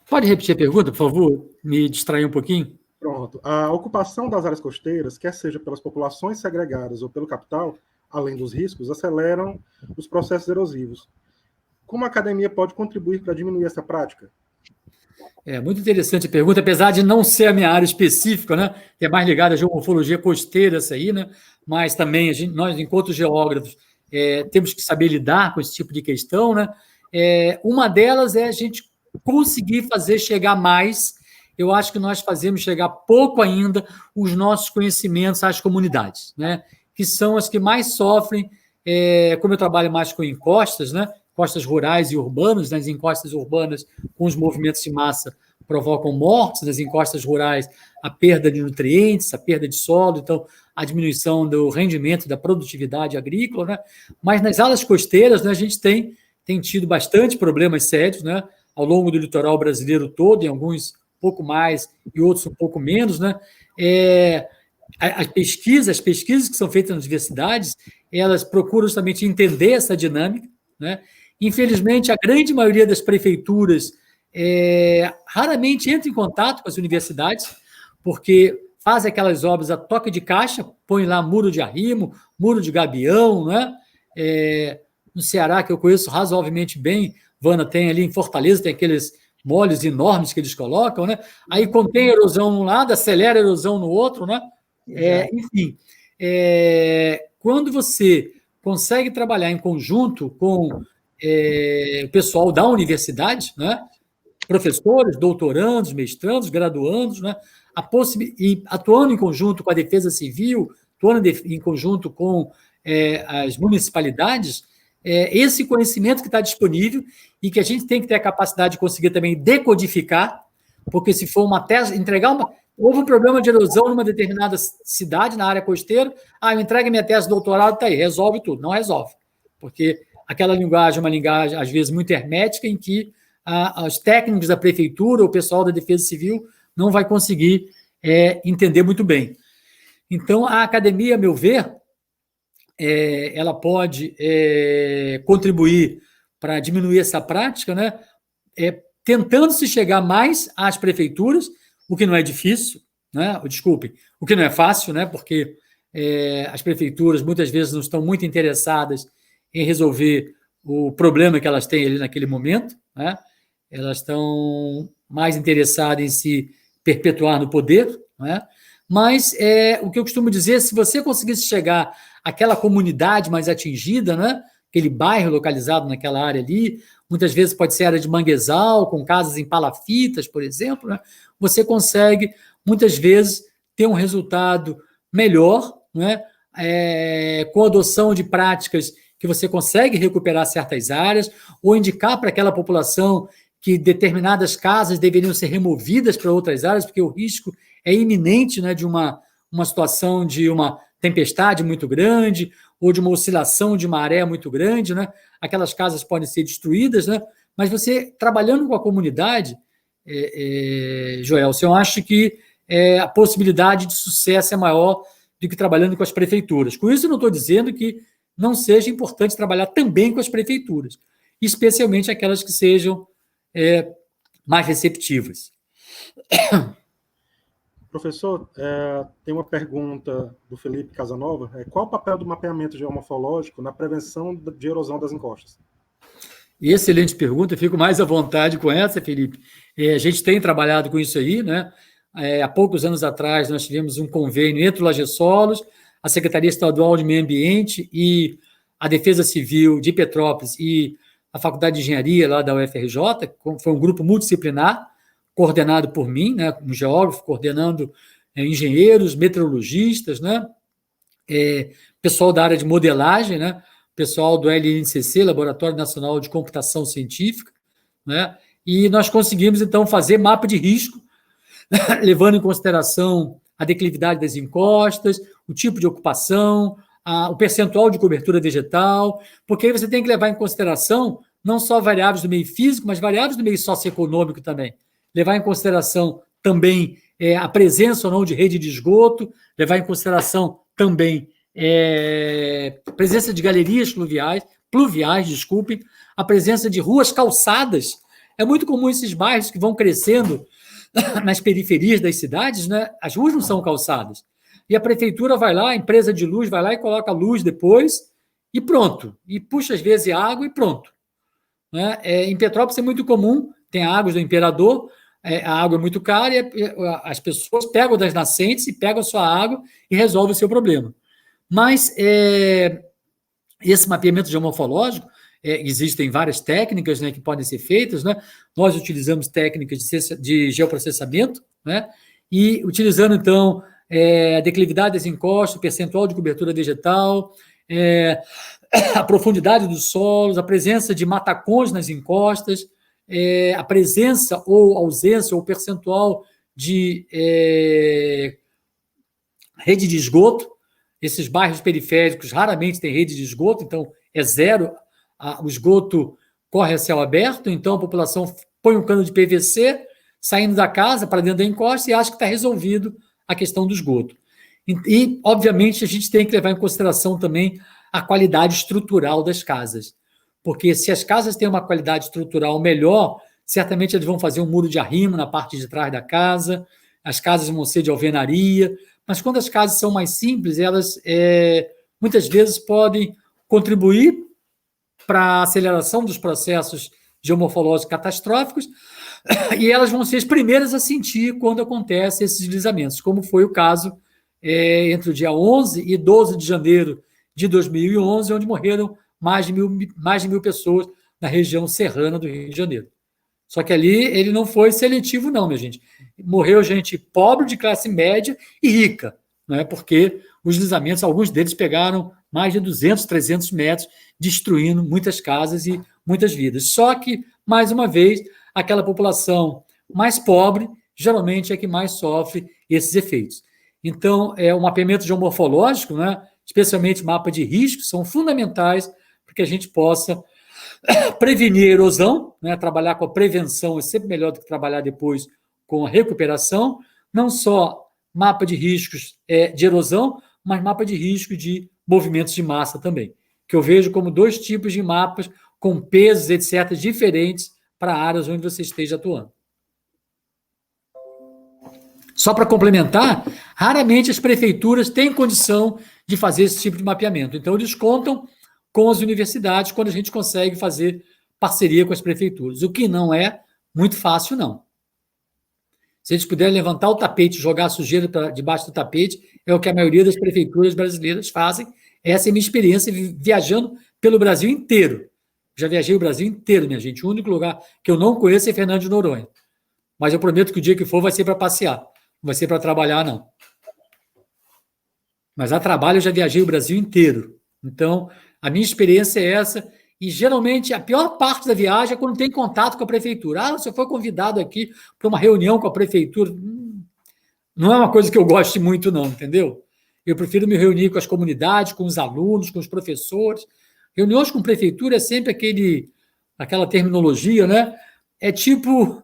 Pode repetir a pergunta, por favor? Me distrair um pouquinho. Pronto. A ocupação das áreas costeiras, quer seja pelas populações segregadas ou pelo capital, além dos riscos, aceleram os processos erosivos. Como a academia pode contribuir para diminuir essa prática? É muito interessante a pergunta, apesar de não ser a minha área específica, né? É mais ligada à geomorfologia costeira, essa aí, né? Mas também nós, enquanto geógrafos, temos que saber lidar com esse tipo de questão, né? Uma delas é a gente conseguir fazer chegar mais. Eu acho que nós fazemos chegar pouco ainda os nossos conhecimentos às comunidades, né? Que são as que mais sofrem, como eu trabalho mais com encostas, né? Encostas rurais e urbanas, nas encostas urbanas, com os movimentos de massa, provocam mortes, nas encostas rurais, a perda de nutrientes, a perda de solo, então, a diminuição do rendimento, da produtividade agrícola, né? Mas nas áreas costeiras, né, a gente tem tido bastante problemas sérios, né? Ao longo do litoral brasileiro todo, em alguns um pouco mais e outros um pouco menos, né? As pesquisas que são feitas nas universidades, elas procuram justamente entender essa dinâmica, né? Infelizmente, a grande maioria das prefeituras raramente entra em contato com as universidades, porque fazem aquelas obras a toque de caixa, põe lá muro de arrimo, muro de gabião, né? No Ceará, que eu conheço razoavelmente bem, Vana, tem ali em Fortaleza, tem aqueles molhos enormes que eles colocam, né? Aí contém erosão num lado, acelera a erosão no outro, né? Enfim, quando você consegue trabalhar em conjunto com o pessoal da universidade, né? Professores, doutorandos, mestrandos, graduandos, né? E atuando em conjunto com a Defesa Civil, atuando em conjunto com as municipalidades, esse conhecimento que está disponível e que a gente tem que ter a capacidade de conseguir também decodificar, porque se for uma tese, houve um problema de erosão numa determinada cidade, na área costeira, eu entrego minha tese de doutorado, está aí, resolve tudo. Não resolve, porque aquela linguagem é uma linguagem, às vezes, muito hermética, em que os técnicos da prefeitura, o pessoal da Defesa Civil, não vai conseguir entender muito bem. Então, a academia, a meu ver, ela pode contribuir para diminuir essa prática, né? Tentando se chegar mais às prefeituras, o que não é difícil, né? Desculpem, o que não é fácil, né? Porque as prefeituras muitas vezes não estão muito interessadas em resolver o problema que elas têm ali naquele momento, né? Elas estão mais interessadas em se perpetuar no poder, né? Mas o que eu costumo dizer, se você conseguisse chegar àquela comunidade mais atingida, né? Aquele bairro localizado naquela área ali, muitas vezes pode ser área de manguezal, com casas em palafitas, por exemplo, né? Você consegue, muitas vezes, ter um resultado melhor, né? Com a adoção de práticas que você consegue recuperar certas áreas, ou indicar para aquela população que determinadas casas deveriam ser removidas para outras áreas, porque o risco é iminente, né, de uma situação de uma tempestade muito grande, ou de uma oscilação de maré muito grande, né? Aquelas casas podem ser destruídas, né? Mas você, trabalhando com a comunidade, Joel, eu acho que a possibilidade de sucesso é maior do que trabalhando com as prefeituras. Com isso, eu não estou dizendo que não seja importante trabalhar também com as prefeituras, especialmente aquelas que sejam mais receptivas. Professor, tem uma pergunta do Felipe Casanova. Qual o papel do mapeamento geomorfológico na prevenção de erosão das encostas? Excelente pergunta, fico mais à vontade com essa, Felipe. A gente tem trabalhado com isso aí, né? Há poucos anos atrás, nós tivemos um convênio entre o Lagesolos, a Secretaria Estadual de Meio Ambiente e a Defesa Civil de Petrópolis e a Faculdade de Engenharia lá da UFRJ, foi um grupo multidisciplinar, coordenado por mim, né, um geógrafo, coordenando engenheiros, meteorologistas, né, pessoal da área de modelagem, né? Pessoal do LNCC, Laboratório Nacional de Computação Científica, né? E nós conseguimos, então, fazer mapa de risco, levando em consideração a declividade das encostas, o tipo de ocupação, o percentual de cobertura vegetal, porque aí você tem que levar em consideração não só variáveis do meio físico, mas variáveis do meio socioeconômico também. Levar em consideração também a presença ou não de rede de esgoto, levar em consideração também a presença de galerias pluviais, desculpem, a presença de ruas calçadas. É muito comum esses bairros que vão crescendo nas periferias das cidades, né? As ruas não são calçadas. E a prefeitura vai lá, a empresa de luz vai lá e coloca luz depois e pronto. E puxa, às vezes, água e pronto. Né? Em Petrópolis é muito comum, tem a Águas do Imperador, a água é muito cara e as pessoas pegam das nascentes e pegam a sua água e resolvem o seu problema. Mas esse mapeamento geomorfológico, existem várias técnicas, né, que podem ser feitas, né? Nós utilizamos técnicas de geoprocessamento, né? E utilizando, então, a declividade das encostas, o percentual de cobertura vegetal, a profundidade dos solos, a presença de matacões nas encostas, a presença ou ausência ou percentual de rede de esgoto. Esses bairros periféricos raramente têm rede de esgoto, então é zero. O esgoto corre a céu aberto, então a população põe um cano de PVC saindo da casa para dentro da encosta e acha que está resolvido a questão do esgoto. E, obviamente, a gente tem que levar em consideração também a qualidade estrutural das casas, porque se as casas têm uma qualidade estrutural melhor, certamente eles vão fazer um muro de arrimo na parte de trás da casa, as casas vão ser de alvenaria, mas quando as casas são mais simples, elas muitas vezes podem contribuir para a aceleração dos processos geomorfológicos catastróficos, e elas vão ser as primeiras a sentir quando acontecem esses deslizamentos, como foi o caso entre o dia 11 e 12 de janeiro de 2011, onde morreram mais de mil pessoas na região serrana do Rio de Janeiro. Só que ali ele não foi seletivo, não, minha gente. Morreu gente pobre, de classe média e rica, né? Porque os deslizamentos, alguns deles pegaram mais de 200, 300 metros, destruindo muitas casas e muitas vidas. Só que, mais uma vez, aquela população mais pobre geralmente é que mais sofre esses efeitos. Então, o mapeamento geomorfológico, né, especialmente mapa de risco, são fundamentais para que a gente possa prevenir a erosão, né, trabalhar com a prevenção é sempre melhor do que trabalhar depois com a recuperação, não só mapa de riscos de erosão, mas mapa de risco de movimentos de massa também, que eu vejo como dois tipos de mapas com pesos, etc., diferentes para áreas onde você esteja atuando. Só para complementar, raramente as prefeituras têm condição de fazer esse tipo de mapeamento. Então, eles contam com as universidades quando a gente consegue fazer parceria com as prefeituras, o que não é muito fácil, não. Se eles puderem levantar o tapete e jogar a sujeira para debaixo do tapete, é o que a maioria das prefeituras brasileiras fazem. Essa é a minha experiência viajando pelo Brasil inteiro. Já viajei o Brasil inteiro, minha gente. O único lugar que eu não conheço é Fernando de Noronha. Mas eu prometo que o dia que for vai ser para passear. Não vai ser para trabalhar, não. Mas a trabalho eu já viajei o Brasil inteiro. Então, a minha experiência é essa. E, geralmente, a pior parte da viagem é quando tem contato com a prefeitura. Você foi convidado aqui para uma reunião com a prefeitura. Não é uma coisa que eu goste muito, não, entendeu? Eu prefiro me reunir com as comunidades, com os alunos, com os professores. Reuniões com prefeitura é sempre aquela terminologia, né? É tipo...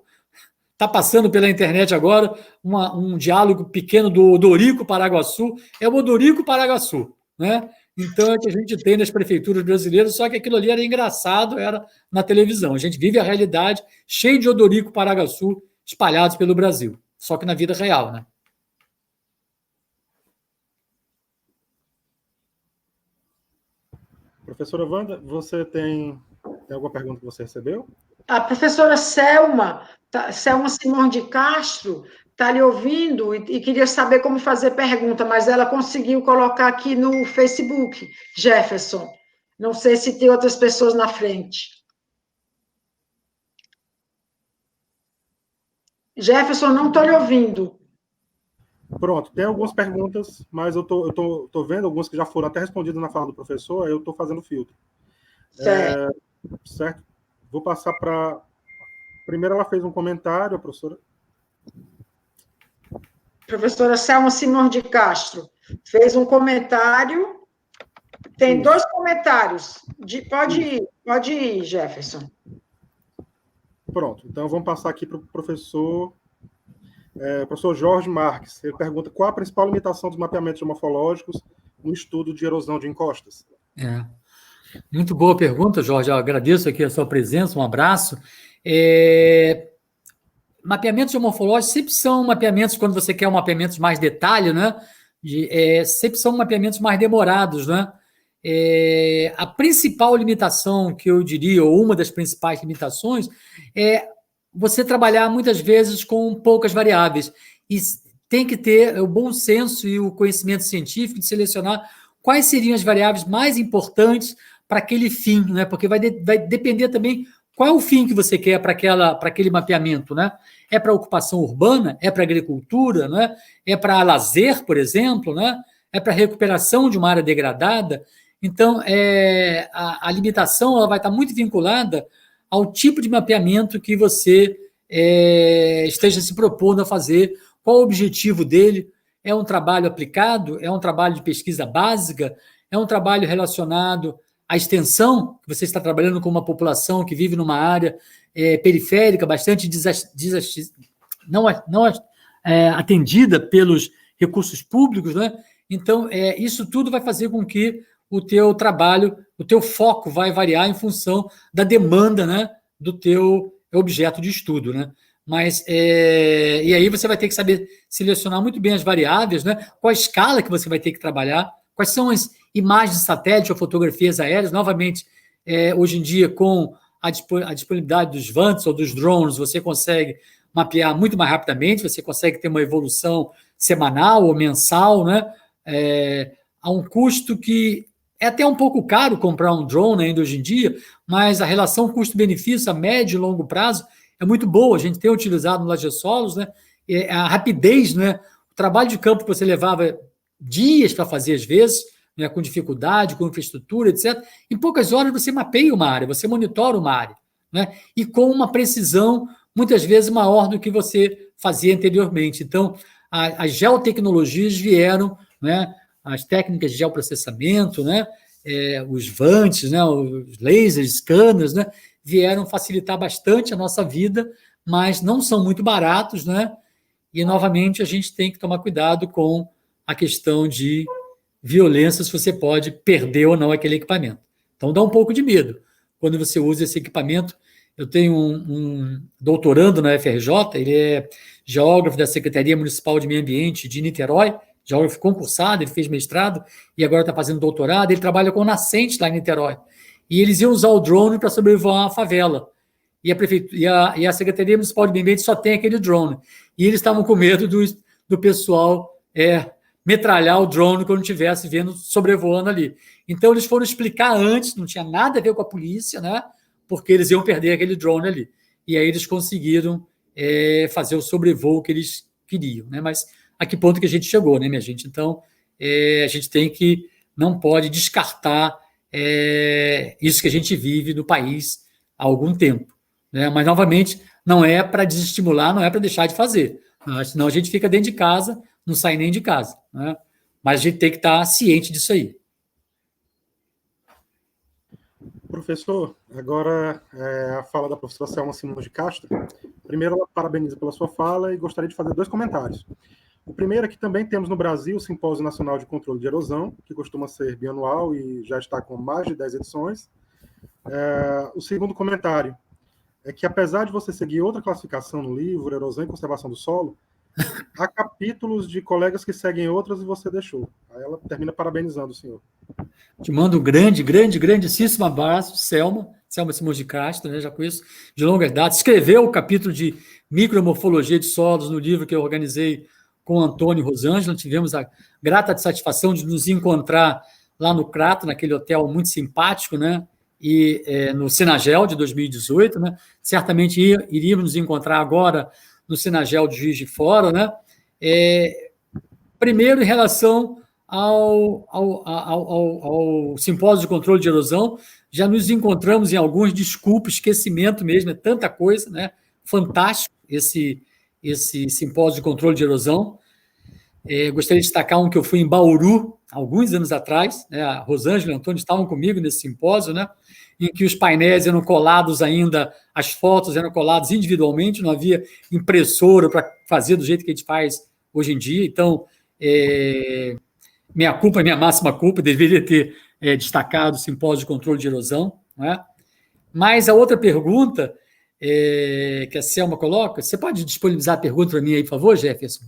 Está passando pela internet agora um diálogo pequeno do Odorico Paraguaçu. É o Odorico Paraguaçu, né? Então, é que a gente tem nas prefeituras brasileiras, só que aquilo ali era engraçado, era na televisão. A gente vive a realidade cheia de Odorico Paraguaçu espalhados pelo Brasil, só que na vida real, né? Professora Wanda, você tem alguma pergunta que você recebeu? A professora Selma Simões de Castro, está lhe ouvindo e queria saber como fazer pergunta, mas ela conseguiu colocar aqui no Facebook, Jefferson. Não sei se tem outras pessoas na frente. Jefferson, não estou lhe ouvindo. Pronto, tem algumas perguntas, mas eu tô vendo algumas que já foram até respondidas na fala do professor, aí eu estou fazendo filtro. Certo? Vou passar para... Primeiro ela fez um comentário, a professora. Professora Selma Simões de Castro fez um comentário. Tem Isso. 2 comentários. Pode ir, Jefferson. Pronto, então vamos passar aqui para o professor Jorge Marques. Ele pergunta qual a principal limitação dos mapeamentos morfológicos no estudo de erosão de encostas. Muito boa pergunta, Jorge. Eu agradeço aqui a sua presença, um abraço. Mapeamentos geomorfológicos sempre são mapeamentos, quando você quer um mapeamento de mais detalhe, né? Sempre são mapeamentos mais demorados, né? A principal limitação que eu diria, ou uma das principais limitações, é você trabalhar muitas vezes com poucas variáveis. E tem que ter o bom senso e o conhecimento científico de selecionar quais seriam as variáveis mais importantes para aquele fim, né? Porque vai depender também qual é o fim que você quer para aquele mapeamento, né? É para ocupação urbana? É para agricultura? Né? É para lazer, por exemplo? Né? É para recuperação de uma área degradada? Então, a limitação ela vai estar muito vinculada ao tipo de mapeamento que você esteja se propondo a fazer, qual o objetivo dele. É um trabalho aplicado? É um trabalho de pesquisa básica? É um trabalho relacionado à extensão, que você está trabalhando com uma população que vive numa área periférica, bastante não atendida pelos recursos públicos, né? Então, isso tudo vai fazer com que o teu trabalho, o teu foco vai variar em função da demanda, né, do teu objeto de estudo, né? Mas, e aí você vai ter que saber selecionar muito bem as variáveis, né? Qual a escala que você vai ter que trabalhar, quais são as imagens de satélite ou fotografias aéreas. Novamente, hoje em dia, com a disponibilidade dos VANTs ou dos drones, você consegue mapear muito mais rapidamente, você consegue ter uma evolução semanal ou mensal, né? A um custo que é até um pouco caro comprar um drone ainda hoje em dia, mas a relação custo-benefício a médio e longo prazo é muito boa. A gente tem utilizado no Lajesolos, né? A rapidez, né? O trabalho de campo que você levava dias para fazer, às vezes, né, com dificuldade, com infraestrutura, etc. Em poucas horas você mapeia uma área, você monitora uma área, né? E com uma precisão, muitas vezes, maior do que você fazia anteriormente. Então, as geotecnologias vieram, né? As técnicas de geoprocessamento, né? Os VANTs, né? Os lasers, scanners, né? Vieram facilitar bastante a nossa vida, mas não são muito baratos, né? E, novamente, a gente tem que tomar cuidado com a questão de violência, se você pode perder ou não aquele equipamento. Então, dá um pouco de medo quando você usa esse equipamento. Eu tenho um doutorando na FRJ, ele é geógrafo da Secretaria Municipal de Meio Ambiente de Niterói, geógrafo concursado, ele fez mestrado e agora está fazendo doutorado. Ele trabalha com nascentes lá em Niterói. E eles iam usar o drone para sobrevoar a favela. E a prefeitura, e a Secretaria Municipal de Meio Ambiente só tem aquele drone. E eles estavam com medo do pessoal metralhar o drone quando estivesse vendo sobrevoando ali. Então, eles foram explicar antes, não tinha nada a ver com a polícia, né? Porque eles iam perder aquele drone ali. E aí eles conseguiram fazer o sobrevoo que eles queriam, né? Mas a que ponto que a gente chegou, né, minha gente? Então, a gente não pode descartar isso que a gente vive no país há algum tempo, né? Mas, novamente, não é para desestimular, não é para deixar de fazer. Senão a gente fica dentro de casa, não sai nem de casa, né? Mas a gente tem que estar ciente disso aí. Professor, agora a fala da professora Selma Simões de Castro. Primeiro, ela parabeniza pela sua fala e gostaria de fazer 2 comentários. O primeiro é que também temos no Brasil o Simpósio Nacional de Controle de Erosão, que costuma ser bianual e já está com mais de 10 edições. O segundo comentário é que, apesar de você seguir outra classificação no livro, Erosão e Conservação do Solo, há capítulos de colegas que seguem outras e você deixou. Aí ela termina parabenizando o senhor. Te mando um grandíssimo abraço, Selma Simões de Castro, né? Já conheço de longas datas. Escreveu o capítulo de micromorfologia de solos no livro que eu organizei com o Antônio e Rosângela. Tivemos a grata satisfação de nos encontrar lá no Crato, naquele hotel muito simpático, né? E no Sinagel de 2018, né? Certamente iríamos nos encontrar agora no Sinagel de Juiz de Fora, né? Primeiro, em relação ao simpósio de controle de erosão, já nos encontramos em alguns, desculpa, esquecimento mesmo, é tanta coisa, né? Fantástico esse simpósio de controle de erosão. Gostaria de destacar um que eu fui em Bauru, alguns anos atrás, né? A Rosângela e o Antônio estavam comigo nesse simpósio, né? Em que os painéis eram colados ainda, as fotos eram coladas individualmente, não havia impressora para fazer do jeito que a gente faz hoje em dia. Então, minha culpa, minha máxima culpa, deveria ter destacado o simpósio de controle de erosão. Não é? Mas a outra pergunta que a Selma coloca, você pode disponibilizar a pergunta para mim aí, por favor, Jefferson?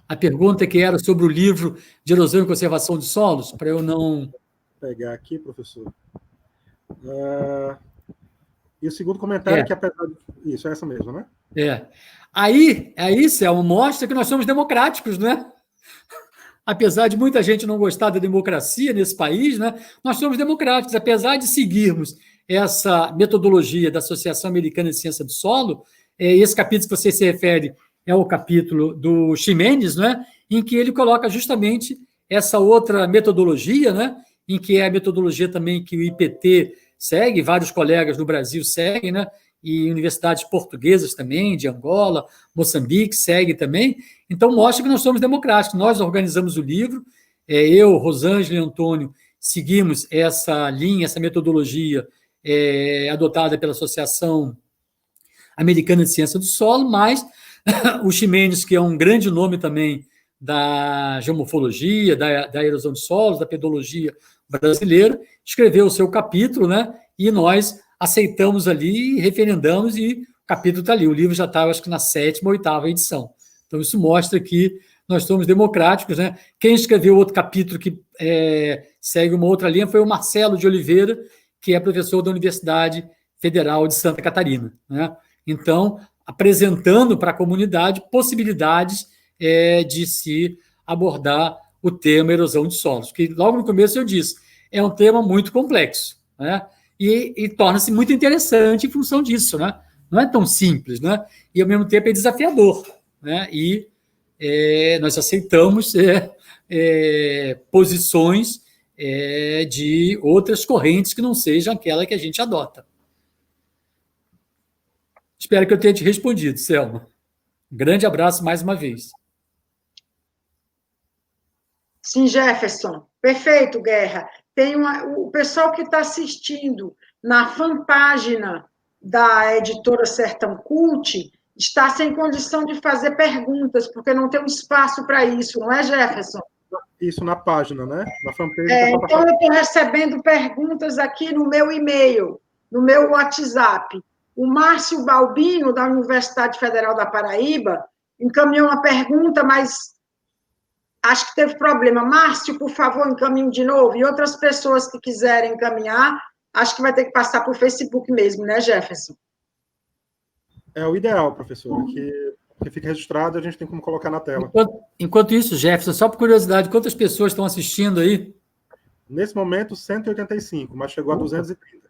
A pergunta que era sobre o livro de erosão e conservação de solos, para eu não... Vou pegar aqui, professor. E o segundo comentário, que apesar de... Isso, é essa mesmo, né? Aí, Selma, mostra que nós somos democráticos, né? Apesar de muita gente não gostar da democracia nesse país, né? Nós somos democráticos, apesar de seguirmos essa metodologia da Associação Americana de Ciência do Solo. Esse capítulo que você se refere é o capítulo do Ximenes, né? Em que ele coloca justamente essa outra metodologia, né? Em que é a metodologia também que o IPT segue, vários colegas no Brasil seguem, né? E universidades portuguesas também, de Angola, Moçambique, segue também. Então, mostra que nós somos democráticos. Nós organizamos o livro, eu, Rosângela e Antônio, seguimos essa linha, essa metodologia adotada pela Associação Americana de Ciência do Solo, mas o Ximenes, que é um grande nome também da geomorfologia, da erosão de solos, da pedologia brasileira, escreveu o seu capítulo, né? E nós aceitamos ali, referendamos, e o capítulo está ali. O livro já está, acho que, na 7ª ou 8ª edição. Então, isso mostra que nós somos democráticos, né? Quem escreveu outro capítulo que segue uma outra linha foi o Marcelo de Oliveira, que é professor da Universidade Federal de Santa Catarina, né? Então, apresentando para a comunidade possibilidades de se abordar o tema erosão de solos, que logo no começo eu disse, é um tema muito complexo, né? E torna-se muito interessante em função disso, né? Não é tão simples, né? E, ao mesmo tempo, é desafiador, né? E nós aceitamos posições de outras correntes que não sejam aquela que a gente adota. Espero que eu tenha te respondido, Selma. Um grande abraço mais uma vez. Sim, Jefferson. Perfeito, Guerra. O pessoal que está assistindo na fanpágina da editora Sertão Cult está sem condição de fazer perguntas, porque não tem um espaço para isso, não é, Jefferson? Isso na página, né? Na fanpage. Então, eu estou recebendo perguntas aqui no meu e-mail, no meu WhatsApp. O Márcio Balbino, da Universidade Federal da Paraíba, encaminhou uma pergunta, mas acho que teve problema. Márcio, por favor, encaminhe de novo. E outras pessoas que quiserem encaminhar, acho que vai ter que passar por Facebook mesmo, né, Jefferson? É o ideal, professor, que fique registrado e a gente tem como colocar na tela. Enquanto isso, Jefferson, só por curiosidade, quantas pessoas estão assistindo aí? Nesse momento, 185, mas chegou a 230.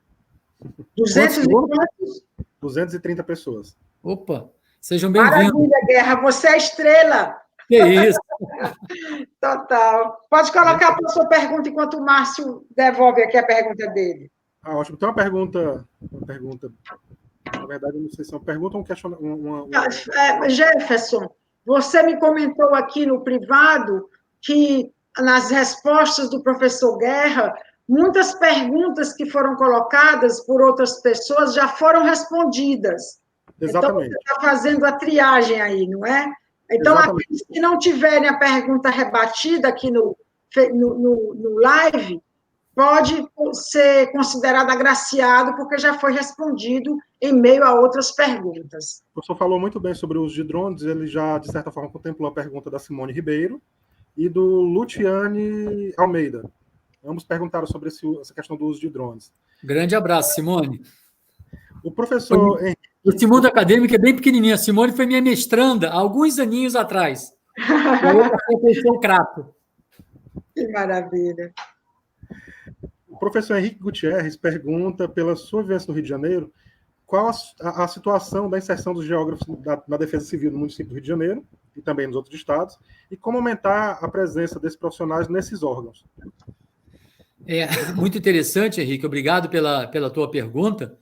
230 pessoas. Opa, sejam bem-vindos. Maravilha, Guerra, você é a estrela. Que isso. Total. Pode colocar a sua pergunta enquanto o Márcio devolve aqui a pergunta dele. Ótimo. Então, uma pergunta, na verdade, eu não sei se é uma pergunta ou um questionamento. Jefferson, você me comentou aqui no privado que nas respostas do professor Guerra, muitas perguntas que foram colocadas por outras pessoas já foram respondidas. Exatamente. Então, você está fazendo a triagem aí, não é? Então, aqueles que não tiverem a pergunta rebatida aqui no live, pode ser considerado agraciado, porque já foi respondido em meio a outras perguntas. O professor falou muito bem sobre o uso de drones, ele já, de certa forma, contemplou a pergunta da Simone Ribeiro e do Luciane Almeida. Ambos perguntaram sobre essa questão do uso de drones. Grande abraço, Simone. O professor Henrique... Esse mundo acadêmico é bem pequenininho. A Simone foi minha mestranda há alguns aninhos atrás. Eu sou crato. Que maravilha. O professor Henrique Gutierrez pergunta, pela sua vivência no Rio de Janeiro, qual a situação da inserção dos geógrafos na Defesa Civil no município do Rio de Janeiro e também nos outros estados, e como aumentar a presença desses profissionais nesses órgãos. Muito interessante, Henrique. Obrigado pela tua pergunta.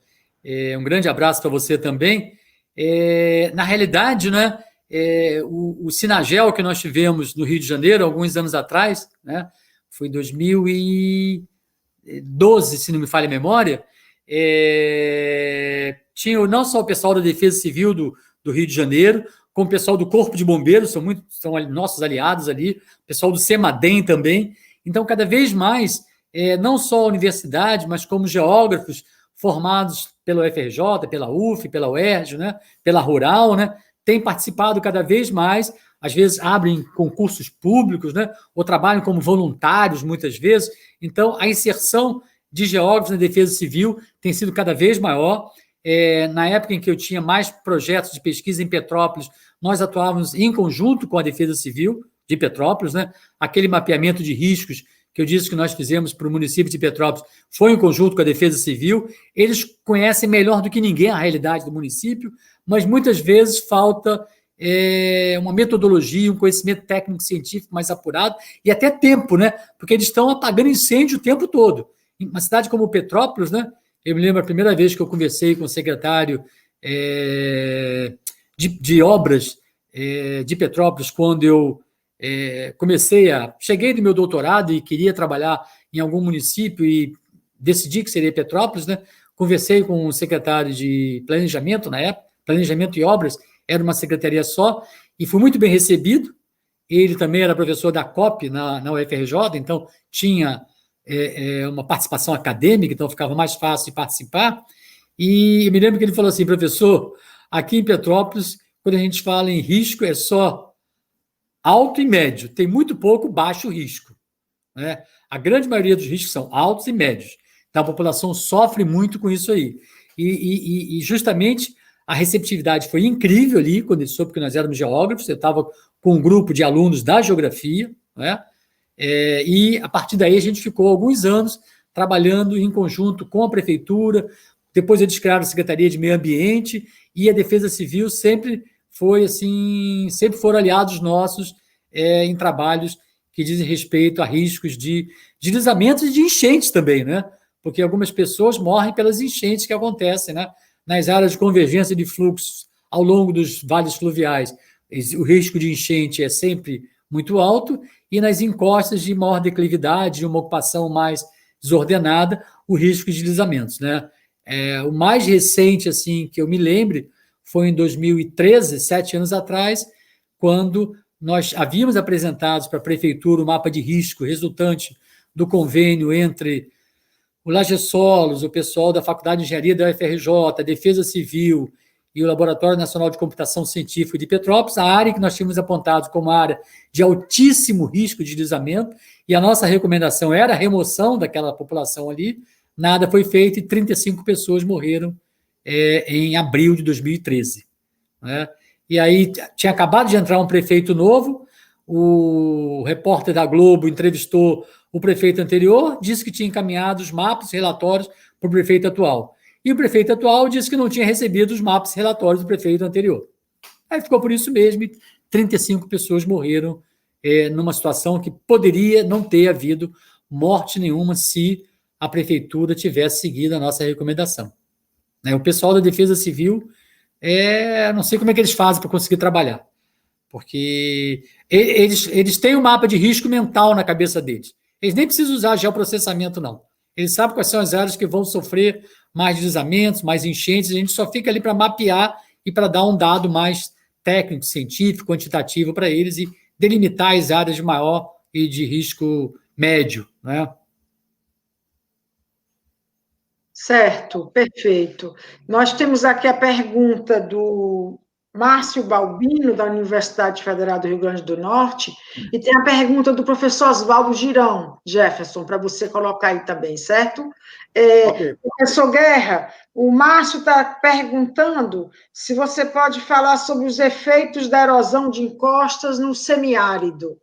Um grande abraço para você também. Na realidade, né, o Sinagel que nós tivemos no Rio de Janeiro, alguns anos atrás, né, foi em 2012, se não me falha a memória, tinha não só o pessoal da Defesa Civil do Rio de Janeiro, como o pessoal do Corpo de Bombeiros, são nossos aliados ali, o pessoal do CEMADEM também. Então, cada vez mais, não só a universidade, mas como geógrafos formados pela UFRJ, pela UF, pela UERJ, né, pela Rural, né, têm participado cada vez mais, às vezes abrem concursos públicos, né, ou trabalham como voluntários, muitas vezes. Então, a inserção de geógrafos na Defesa Civil tem sido cada vez maior. Na época em que eu tinha mais projetos de pesquisa em Petrópolis, nós atuávamos em conjunto com a Defesa Civil de Petrópolis, né? Aquele mapeamento de riscos que eu disse que nós fizemos para o município de Petrópolis foi em conjunto com a Defesa Civil. Eles conhecem melhor do que ninguém a realidade do município, mas muitas vezes falta uma metodologia, um conhecimento técnico-científico mais apurado e até tempo, né? Porque eles estão apagando incêndio o tempo todo. Em uma cidade como Petrópolis, né? Eu me lembro a primeira vez que eu conversei com o secretário de obras de Petrópolis, quando eu cheguei do meu doutorado e queria trabalhar em algum município e decidi que seria Petrópolis, né? Conversei com o secretário de Planejamento na época, Planejamento e Obras, era uma secretaria só, e fui muito bem recebido. Ele também era professor da COP na UFRJ, então tinha uma participação acadêmica, então ficava mais fácil de participar. E eu me lembro que ele falou assim: professor, aqui em Petrópolis, quando a gente fala em risco, é só alto e médio, tem muito pouco baixo risco, né? A grande maioria dos riscos são altos e médios. Então, a população sofre muito com isso aí. E justamente a receptividade foi incrível ali, quando ele soube que nós éramos geógrafos. Eu estava com um grupo de alunos da geografia, né? E a partir daí a gente ficou alguns anos trabalhando em conjunto com a prefeitura. Depois eles criaram a Secretaria de Meio Ambiente e a Defesa Civil sempre foram aliados nossos em trabalhos que dizem respeito a riscos de deslizamentos e de enchentes também, né? Porque algumas pessoas morrem pelas enchentes que acontecem, né? Nas áreas de convergência de fluxos ao longo dos vales fluviais. O risco de enchente é sempre muito alto, e nas encostas de maior declividade, de uma ocupação mais desordenada, o risco de deslizamentos, né? O mais recente, assim, que eu me lembre, foi em 2013, 7 anos atrás, quando nós havíamos apresentado para a prefeitura o mapa de risco resultante do convênio entre o Lagesolos, o pessoal da Faculdade de Engenharia da UFRJ, a Defesa Civil e o Laboratório Nacional de Computação Científica de Petrópolis, a área que nós tínhamos apontado como área de altíssimo risco de deslizamento, e a nossa recomendação era a remoção daquela população ali. Nada foi feito e 35 pessoas morreram em abril de 2013. Né? E aí tinha acabado de entrar um prefeito novo, o repórter da Globo entrevistou o prefeito anterior, disse que tinha encaminhado os mapas, relatórios para o prefeito atual. E o prefeito atual disse que não tinha recebido os mapas, relatórios do prefeito anterior. Aí ficou por isso mesmo, e 35 pessoas morreram numa situação que poderia não ter havido morte nenhuma se a prefeitura tivesse seguido a nossa recomendação. O pessoal da Defesa Civil, não sei como é que eles fazem para conseguir trabalhar, porque eles têm um mapa de risco mental na cabeça deles. Eles nem precisam usar geoprocessamento, não. Eles sabem quais são as áreas que vão sofrer mais deslizamentos, mais enchentes. A gente só fica ali para mapear e para dar um dado mais técnico, científico, quantitativo para eles e delimitar as áreas de maior e de risco médio, né? Certo, perfeito. Nós temos aqui a pergunta do Márcio Balbino, da Universidade Federal do Rio Grande do Norte, e tem a pergunta do professor Oswaldo Girão, Jefferson, para você colocar aí também, certo? Okay. Professor Guerra, o Márcio está perguntando se você pode falar sobre os efeitos da erosão de encostas no semiárido.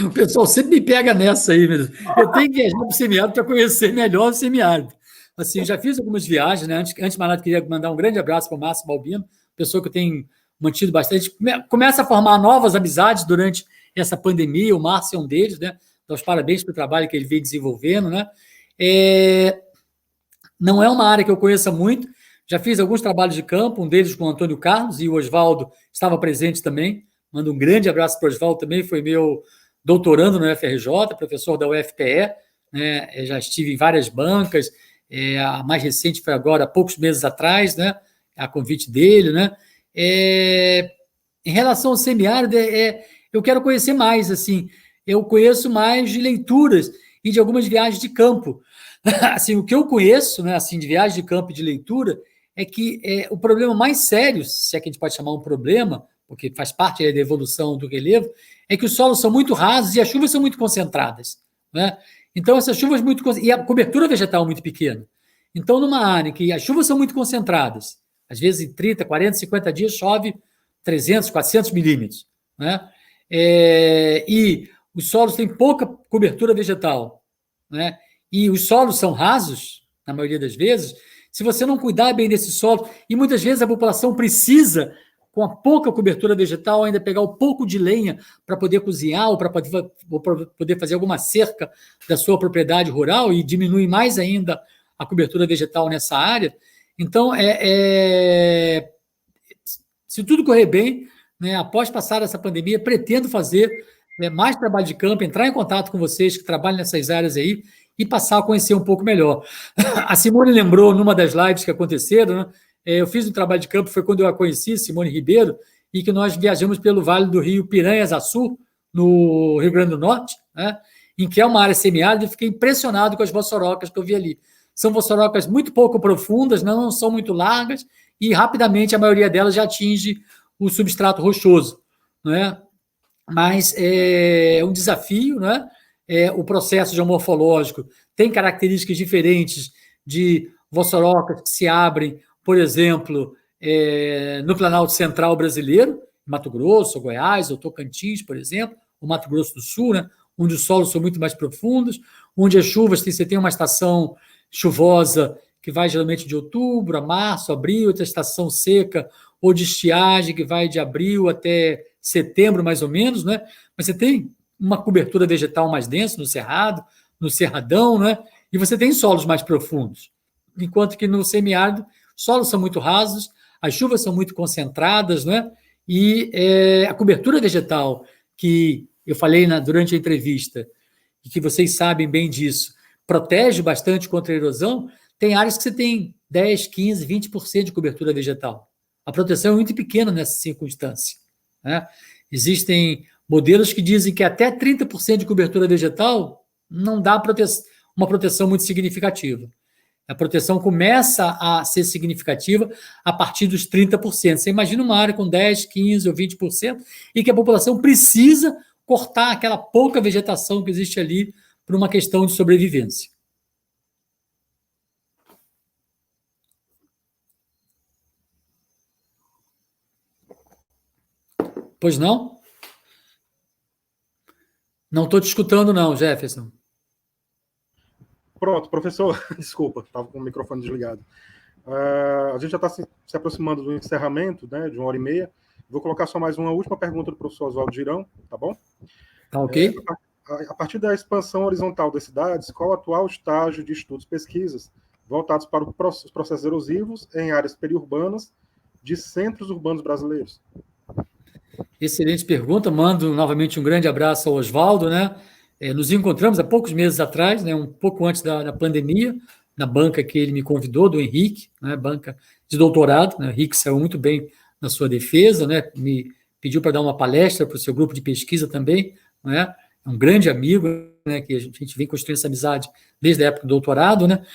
O pessoal sempre me pega nessa aí mesmo. Eu tenho que viajar para o semiárido para conhecer melhor o semiárido. Assim, eu já fiz algumas viagens, né? Antes de mais nada, queria mandar um grande abraço para o Márcio Balbino, pessoa que eu tenho mantido bastante. Começa a formar novas amizades durante essa pandemia, o Márcio é um deles, né? Dá os parabéns pelo trabalho que ele vem desenvolvendo, né? Não é uma área que eu conheça muito, já fiz alguns trabalhos de campo, um deles com o Antônio Carlos, e o Oswaldo estava presente também. Mando um grande abraço para o Oswaldo também, foi meu doutorando no UFRJ, professor da UFPE, né? Eu já estive em várias bancas, a mais recente foi agora, há poucos meses atrás, né? A convite dele, né? Em relação ao semiárido, eu quero conhecer mais, assim, eu conheço mais de leituras e de algumas viagens de campo. Assim, o que eu conheço, né, assim, de viagem de campo e de leitura, é que o problema mais sério, se é que a gente pode chamar um problema, porque faz parte da evolução do relevo, é que os solos são muito rasos e as chuvas são muito concentradas, né? Então, essas chuvas muito... E a cobertura vegetal muito pequena. Então, numa área em que as chuvas são muito concentradas, às vezes em 30, 40, 50 dias chove 300, 400 milímetros, né? E os solos têm pouca cobertura vegetal, né? E os solos são rasos, na maioria das vezes, se você não cuidar bem desse solo, e muitas vezes a população precisa, com a pouca cobertura vegetal, ainda pegar um pouco de lenha para poder cozinhar ou para poder fazer alguma cerca da sua propriedade rural e diminui mais ainda a cobertura vegetal nessa área. Então, se tudo correr bem, né, após passar essa pandemia, pretendo fazer mais trabalho de campo, entrar em contato com vocês que trabalham nessas áreas aí e passar a conhecer um pouco melhor. A Simone lembrou, numa das lives que aconteceram, né, eu fiz um trabalho de campo, foi quando eu a conheci, Simone Ribeiro, e que nós viajamos pelo Vale do Rio Piranhas-Açu, no Rio Grande do Norte, né, em que é uma área semiárida, e fiquei impressionado com as vossorocas que eu vi ali. São vossorocas muito pouco profundas, não são muito largas, e rapidamente a maioria delas já atinge o substrato rochoso, né? Mas é um desafio, né? O processo geomorfológico tem características diferentes de vossorocas que se abrem, por exemplo, no Planalto Central brasileiro, Mato Grosso, Goiás, ou Tocantins, por exemplo, o Mato Grosso do Sul, né? Onde os solos são muito mais profundos, onde as chuvas, você tem uma estação chuvosa que vai geralmente de outubro a março, abril, outra estação seca ou de estiagem que vai de abril até setembro, mais ou menos, né? Mas você tem uma cobertura vegetal mais densa no cerrado, no cerradão, né? E você tem solos mais profundos. Enquanto que no semiárido, solos são muito rasos, as chuvas são muito concentradas, né? E a cobertura vegetal, que eu falei durante a entrevista, e que vocês sabem bem disso, protege bastante contra a erosão, tem áreas que você tem 10, 15, 20% de cobertura vegetal. A proteção é muito pequena nessa circunstância, né? Existem modelos que dizem que até 30% de cobertura vegetal não dá uma proteção muito significativa. A proteção começa a ser significativa a partir dos 30%. Você imagina uma área com 10, 15 ou 20% e que a população precisa cortar aquela pouca vegetação que existe ali por uma questão de sobrevivência. Pois não? Não estou te escutando, não, Jefferson. Pronto, professor, desculpa, estava com o microfone desligado. A gente já está se aproximando do encerramento, né, de 1h30. Vou colocar só mais uma última pergunta do professor Oswaldo Girão, tá bom? Tá ok. A partir da expansão horizontal das cidades, qual o atual estágio de estudos e pesquisas voltados para os processos erosivos em áreas periurbanas de centros urbanos brasileiros? Excelente pergunta. Mando novamente um grande abraço ao Oswaldo, né? Nos encontramos há poucos meses atrás, né? Um pouco antes da pandemia, na banca que ele me convidou, do Henrique, né? Banca de doutorado, né? O Henrique saiu muito bem na sua defesa, né? Me pediu para dar uma palestra para o seu grupo de pesquisa também, né? É um grande amigo, né? Que a gente vem construindo essa amizade desde a época do doutorado, né?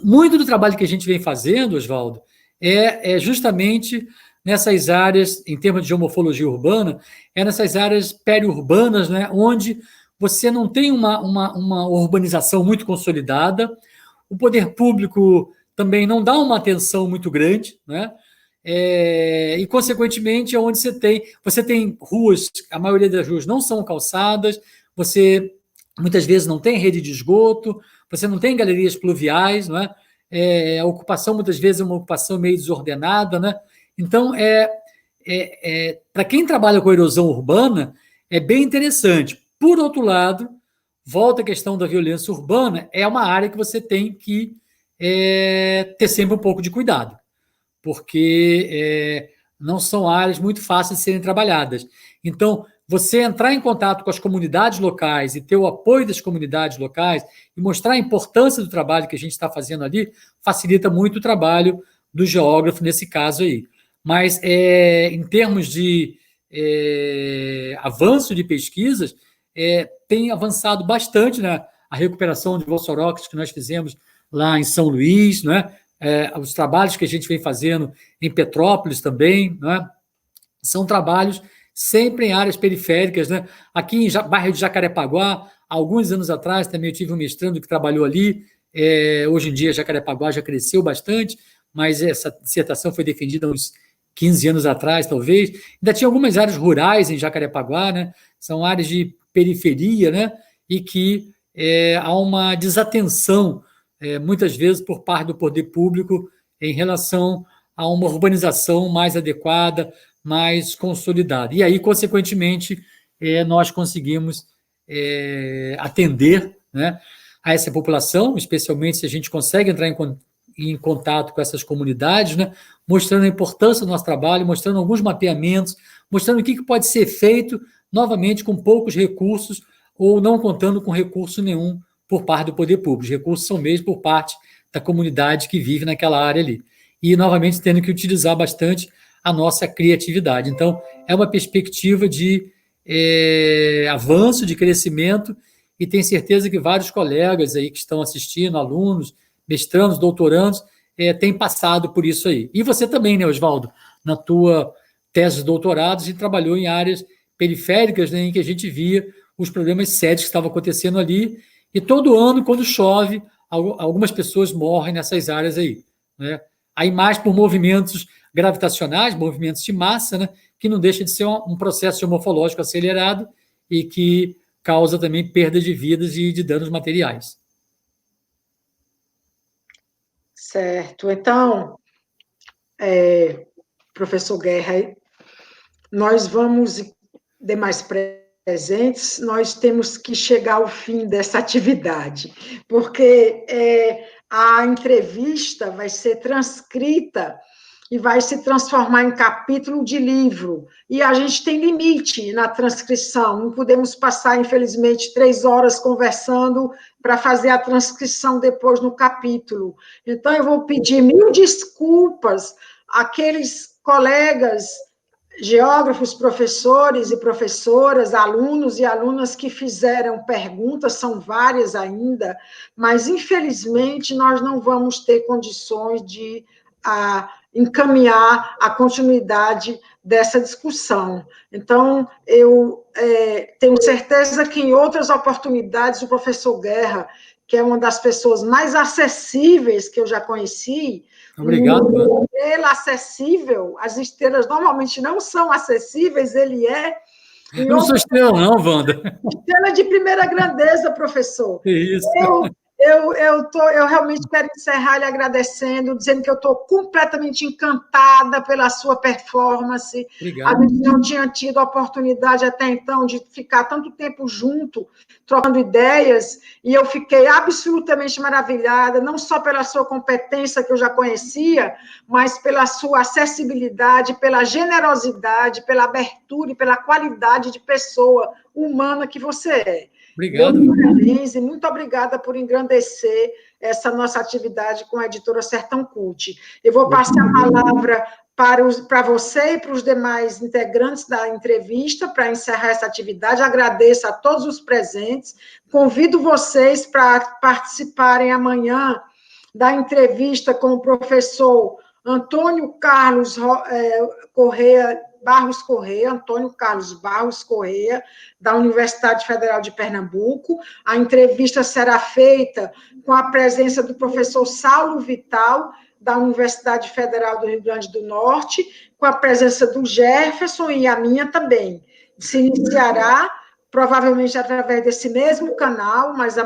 Muito do trabalho que a gente vem fazendo, Oswaldo, é justamente nessas áreas, em termos de geomorfologia urbana, nessas áreas periurbanas, né, onde você não tem uma urbanização muito consolidada, o poder público também não dá uma atenção muito grande, né, e, consequentemente, é onde você tem ruas, a maioria das ruas não são calçadas, você muitas vezes não tem rede de esgoto, você não tem galerias pluviais, não é? a ocupação, muitas vezes, é uma ocupação meio desordenada, né? Então, para quem trabalha com erosão urbana, é bem interessante. Por outro lado, volta a questão da violência urbana, é uma área que você tem que ter sempre um pouco de cuidado, porque não são áreas muito fáceis de serem trabalhadas. Então, você entrar em contato com as comunidades locais e ter o apoio das comunidades locais e mostrar a importância do trabalho que a gente está fazendo ali, facilita muito o trabalho do geógrafo nesse caso aí. Mas, em termos de avanço de pesquisas, tem avançado bastante, né? A recuperação de vossorox que nós fizemos lá em São Luís, né? Os trabalhos que a gente vem fazendo em Petrópolis também, né? São trabalhos sempre em áreas periféricas, né? Aqui em bairro de Jacarepaguá, alguns anos atrás também eu tive um mestrando que trabalhou ali. Hoje em dia Jacarepaguá já cresceu bastante, mas essa dissertação foi defendida há uns 15 anos atrás, talvez. Ainda tinha algumas áreas rurais em Jacarepaguá, né? São áreas de periferia, né? E que há uma desatenção, muitas vezes, por parte do poder público em relação a uma urbanização mais adequada, mais consolidada. E aí, consequentemente, nós conseguimos atender, né, a essa população, especialmente se a gente consegue entrar em contato com essas comunidades, né, mostrando a importância do nosso trabalho, mostrando alguns mapeamentos, mostrando o que pode ser feito, novamente, com poucos recursos ou não contando com recurso nenhum por parte do poder público. Os recursos são mesmo por parte da comunidade que vive naquela área ali. E, novamente, tendo que utilizar bastante a nossa criatividade. Então, é uma perspectiva de avanço, de crescimento, e tenho certeza que vários colegas aí que estão assistindo, alunos, mestrandos, doutorandos, têm passado por isso aí. E você também, né, Oswaldo? Na tua tese de doutorado, a gente trabalhou em áreas periféricas, né, em que a gente via os problemas sérios que estavam acontecendo ali, e todo ano, quando chove, algumas pessoas morrem nessas áreas aí, né? Aí mais por movimentos gravitacionais, movimentos de massa, né, que não deixa de ser um processo morfológico acelerado e que causa também perda de vidas e de danos materiais. Certo. Então, professor Guerra, nós vamos, demais presentes, nós temos que chegar ao fim dessa atividade, porque a entrevista vai ser transcrita e vai se transformar em capítulo de livro, e a gente tem limite na transcrição, não podemos passar, infelizmente, 3 horas conversando para fazer a transcrição depois no capítulo. Então, eu vou pedir 1000 desculpas àqueles colegas, geógrafos, professores e professoras, alunos e alunas que fizeram perguntas, são várias ainda, mas, infelizmente, nós não vamos ter condições de encaminhar a continuidade dessa discussão. Então, eu tenho certeza que em outras oportunidades o professor Guerra, que é uma das pessoas mais acessíveis que eu já conheci, Obrigado, uma estrela acessível, as estrelas normalmente não são acessíveis, ele é. Não sou estrela não, Wanda. Estrela de primeira grandeza, professor. Isso. Eu realmente quero encerrar lhe agradecendo, dizendo que eu estou completamente encantada pela sua performance. Obrigado. A gente não tinha tido a oportunidade até então de ficar tanto tempo junto, trocando ideias, e eu fiquei absolutamente maravilhada, não só pela sua competência, que eu já conhecia, mas pela sua acessibilidade, pela generosidade, pela abertura e pela qualidade de pessoa humana que você é. Obrigado. Parabéns e muito obrigada por engrandecer essa nossa atividade com a editora Sertão Cult. Eu vou passar a palavra para você e para os demais integrantes da entrevista para encerrar essa atividade. Agradeço a todos os presentes. Convido vocês para participarem amanhã da entrevista com o professor Antônio Carlos Antônio Carlos Barros Correia, da Universidade Federal de Pernambuco. A entrevista será feita com a presença do professor Saulo Vital, da Universidade Federal do Rio Grande do Norte, com a presença do Jefferson e a minha também. Se iniciará provavelmente através desse mesmo canal, mas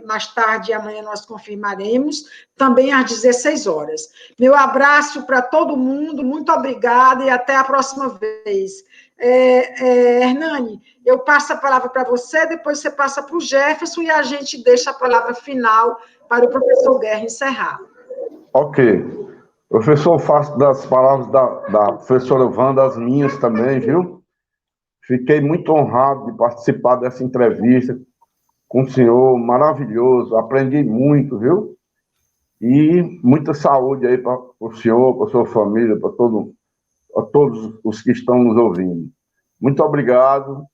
mais tarde, amanhã nós confirmaremos, também às 16 horas. Meu abraço para todo mundo, muito obrigada e até a próxima vez. Hernani, eu passo a palavra para você, depois você passa para o Jefferson e a gente deixa a palavra final para o professor Guerra encerrar. Ok. Professor, faço das palavras da professora Wanda as minhas também, viu? Fiquei muito honrado de participar dessa entrevista com o senhor, maravilhoso, aprendi muito, viu? E muita saúde aí para o senhor, para a sua família, para todos os que estão nos ouvindo. Muito obrigado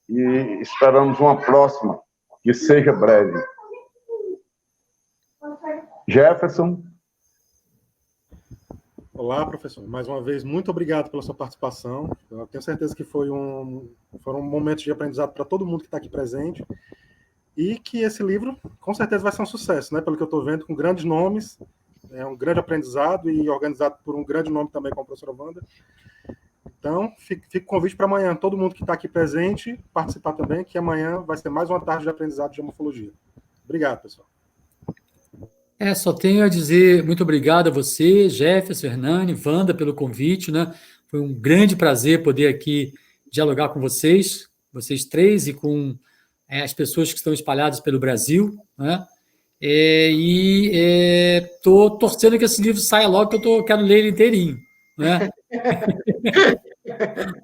e esperamos uma próxima, que seja breve. Jefferson. Olá, professor. Mais uma vez, muito obrigado pela sua participação. Eu tenho certeza que foram momentos de aprendizado para todo mundo que está aqui presente e que esse livro, com certeza, vai ser um sucesso, né? Pelo que eu estou vendo, com grandes nomes, é um grande aprendizado e organizado por um grande nome também, como a professora Wanda. Então, fica o convite para amanhã, todo mundo que está aqui presente, participar também, que amanhã vai ser mais uma tarde de aprendizado de morfologia. Obrigado, pessoal. Só tenho a dizer muito obrigado a você, Jefferson, Hernani, Wanda, pelo convite, né? Foi um grande prazer poder aqui dialogar com vocês três, e com as pessoas que estão espalhadas pelo Brasil, né? Estou torcendo que esse livro saia logo, que eu quero ler ele inteirinho, né?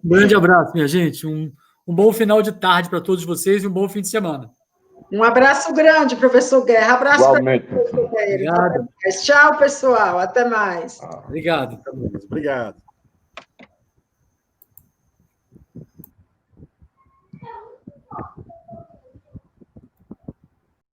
Um grande abraço, minha gente. Um bom final de tarde para todos vocês e um bom fim de semana. Um abraço grande, professor Guerra. Abraço para o professor Guerra. Obrigado. Tchau, pessoal. Até mais. Obrigado. Obrigado.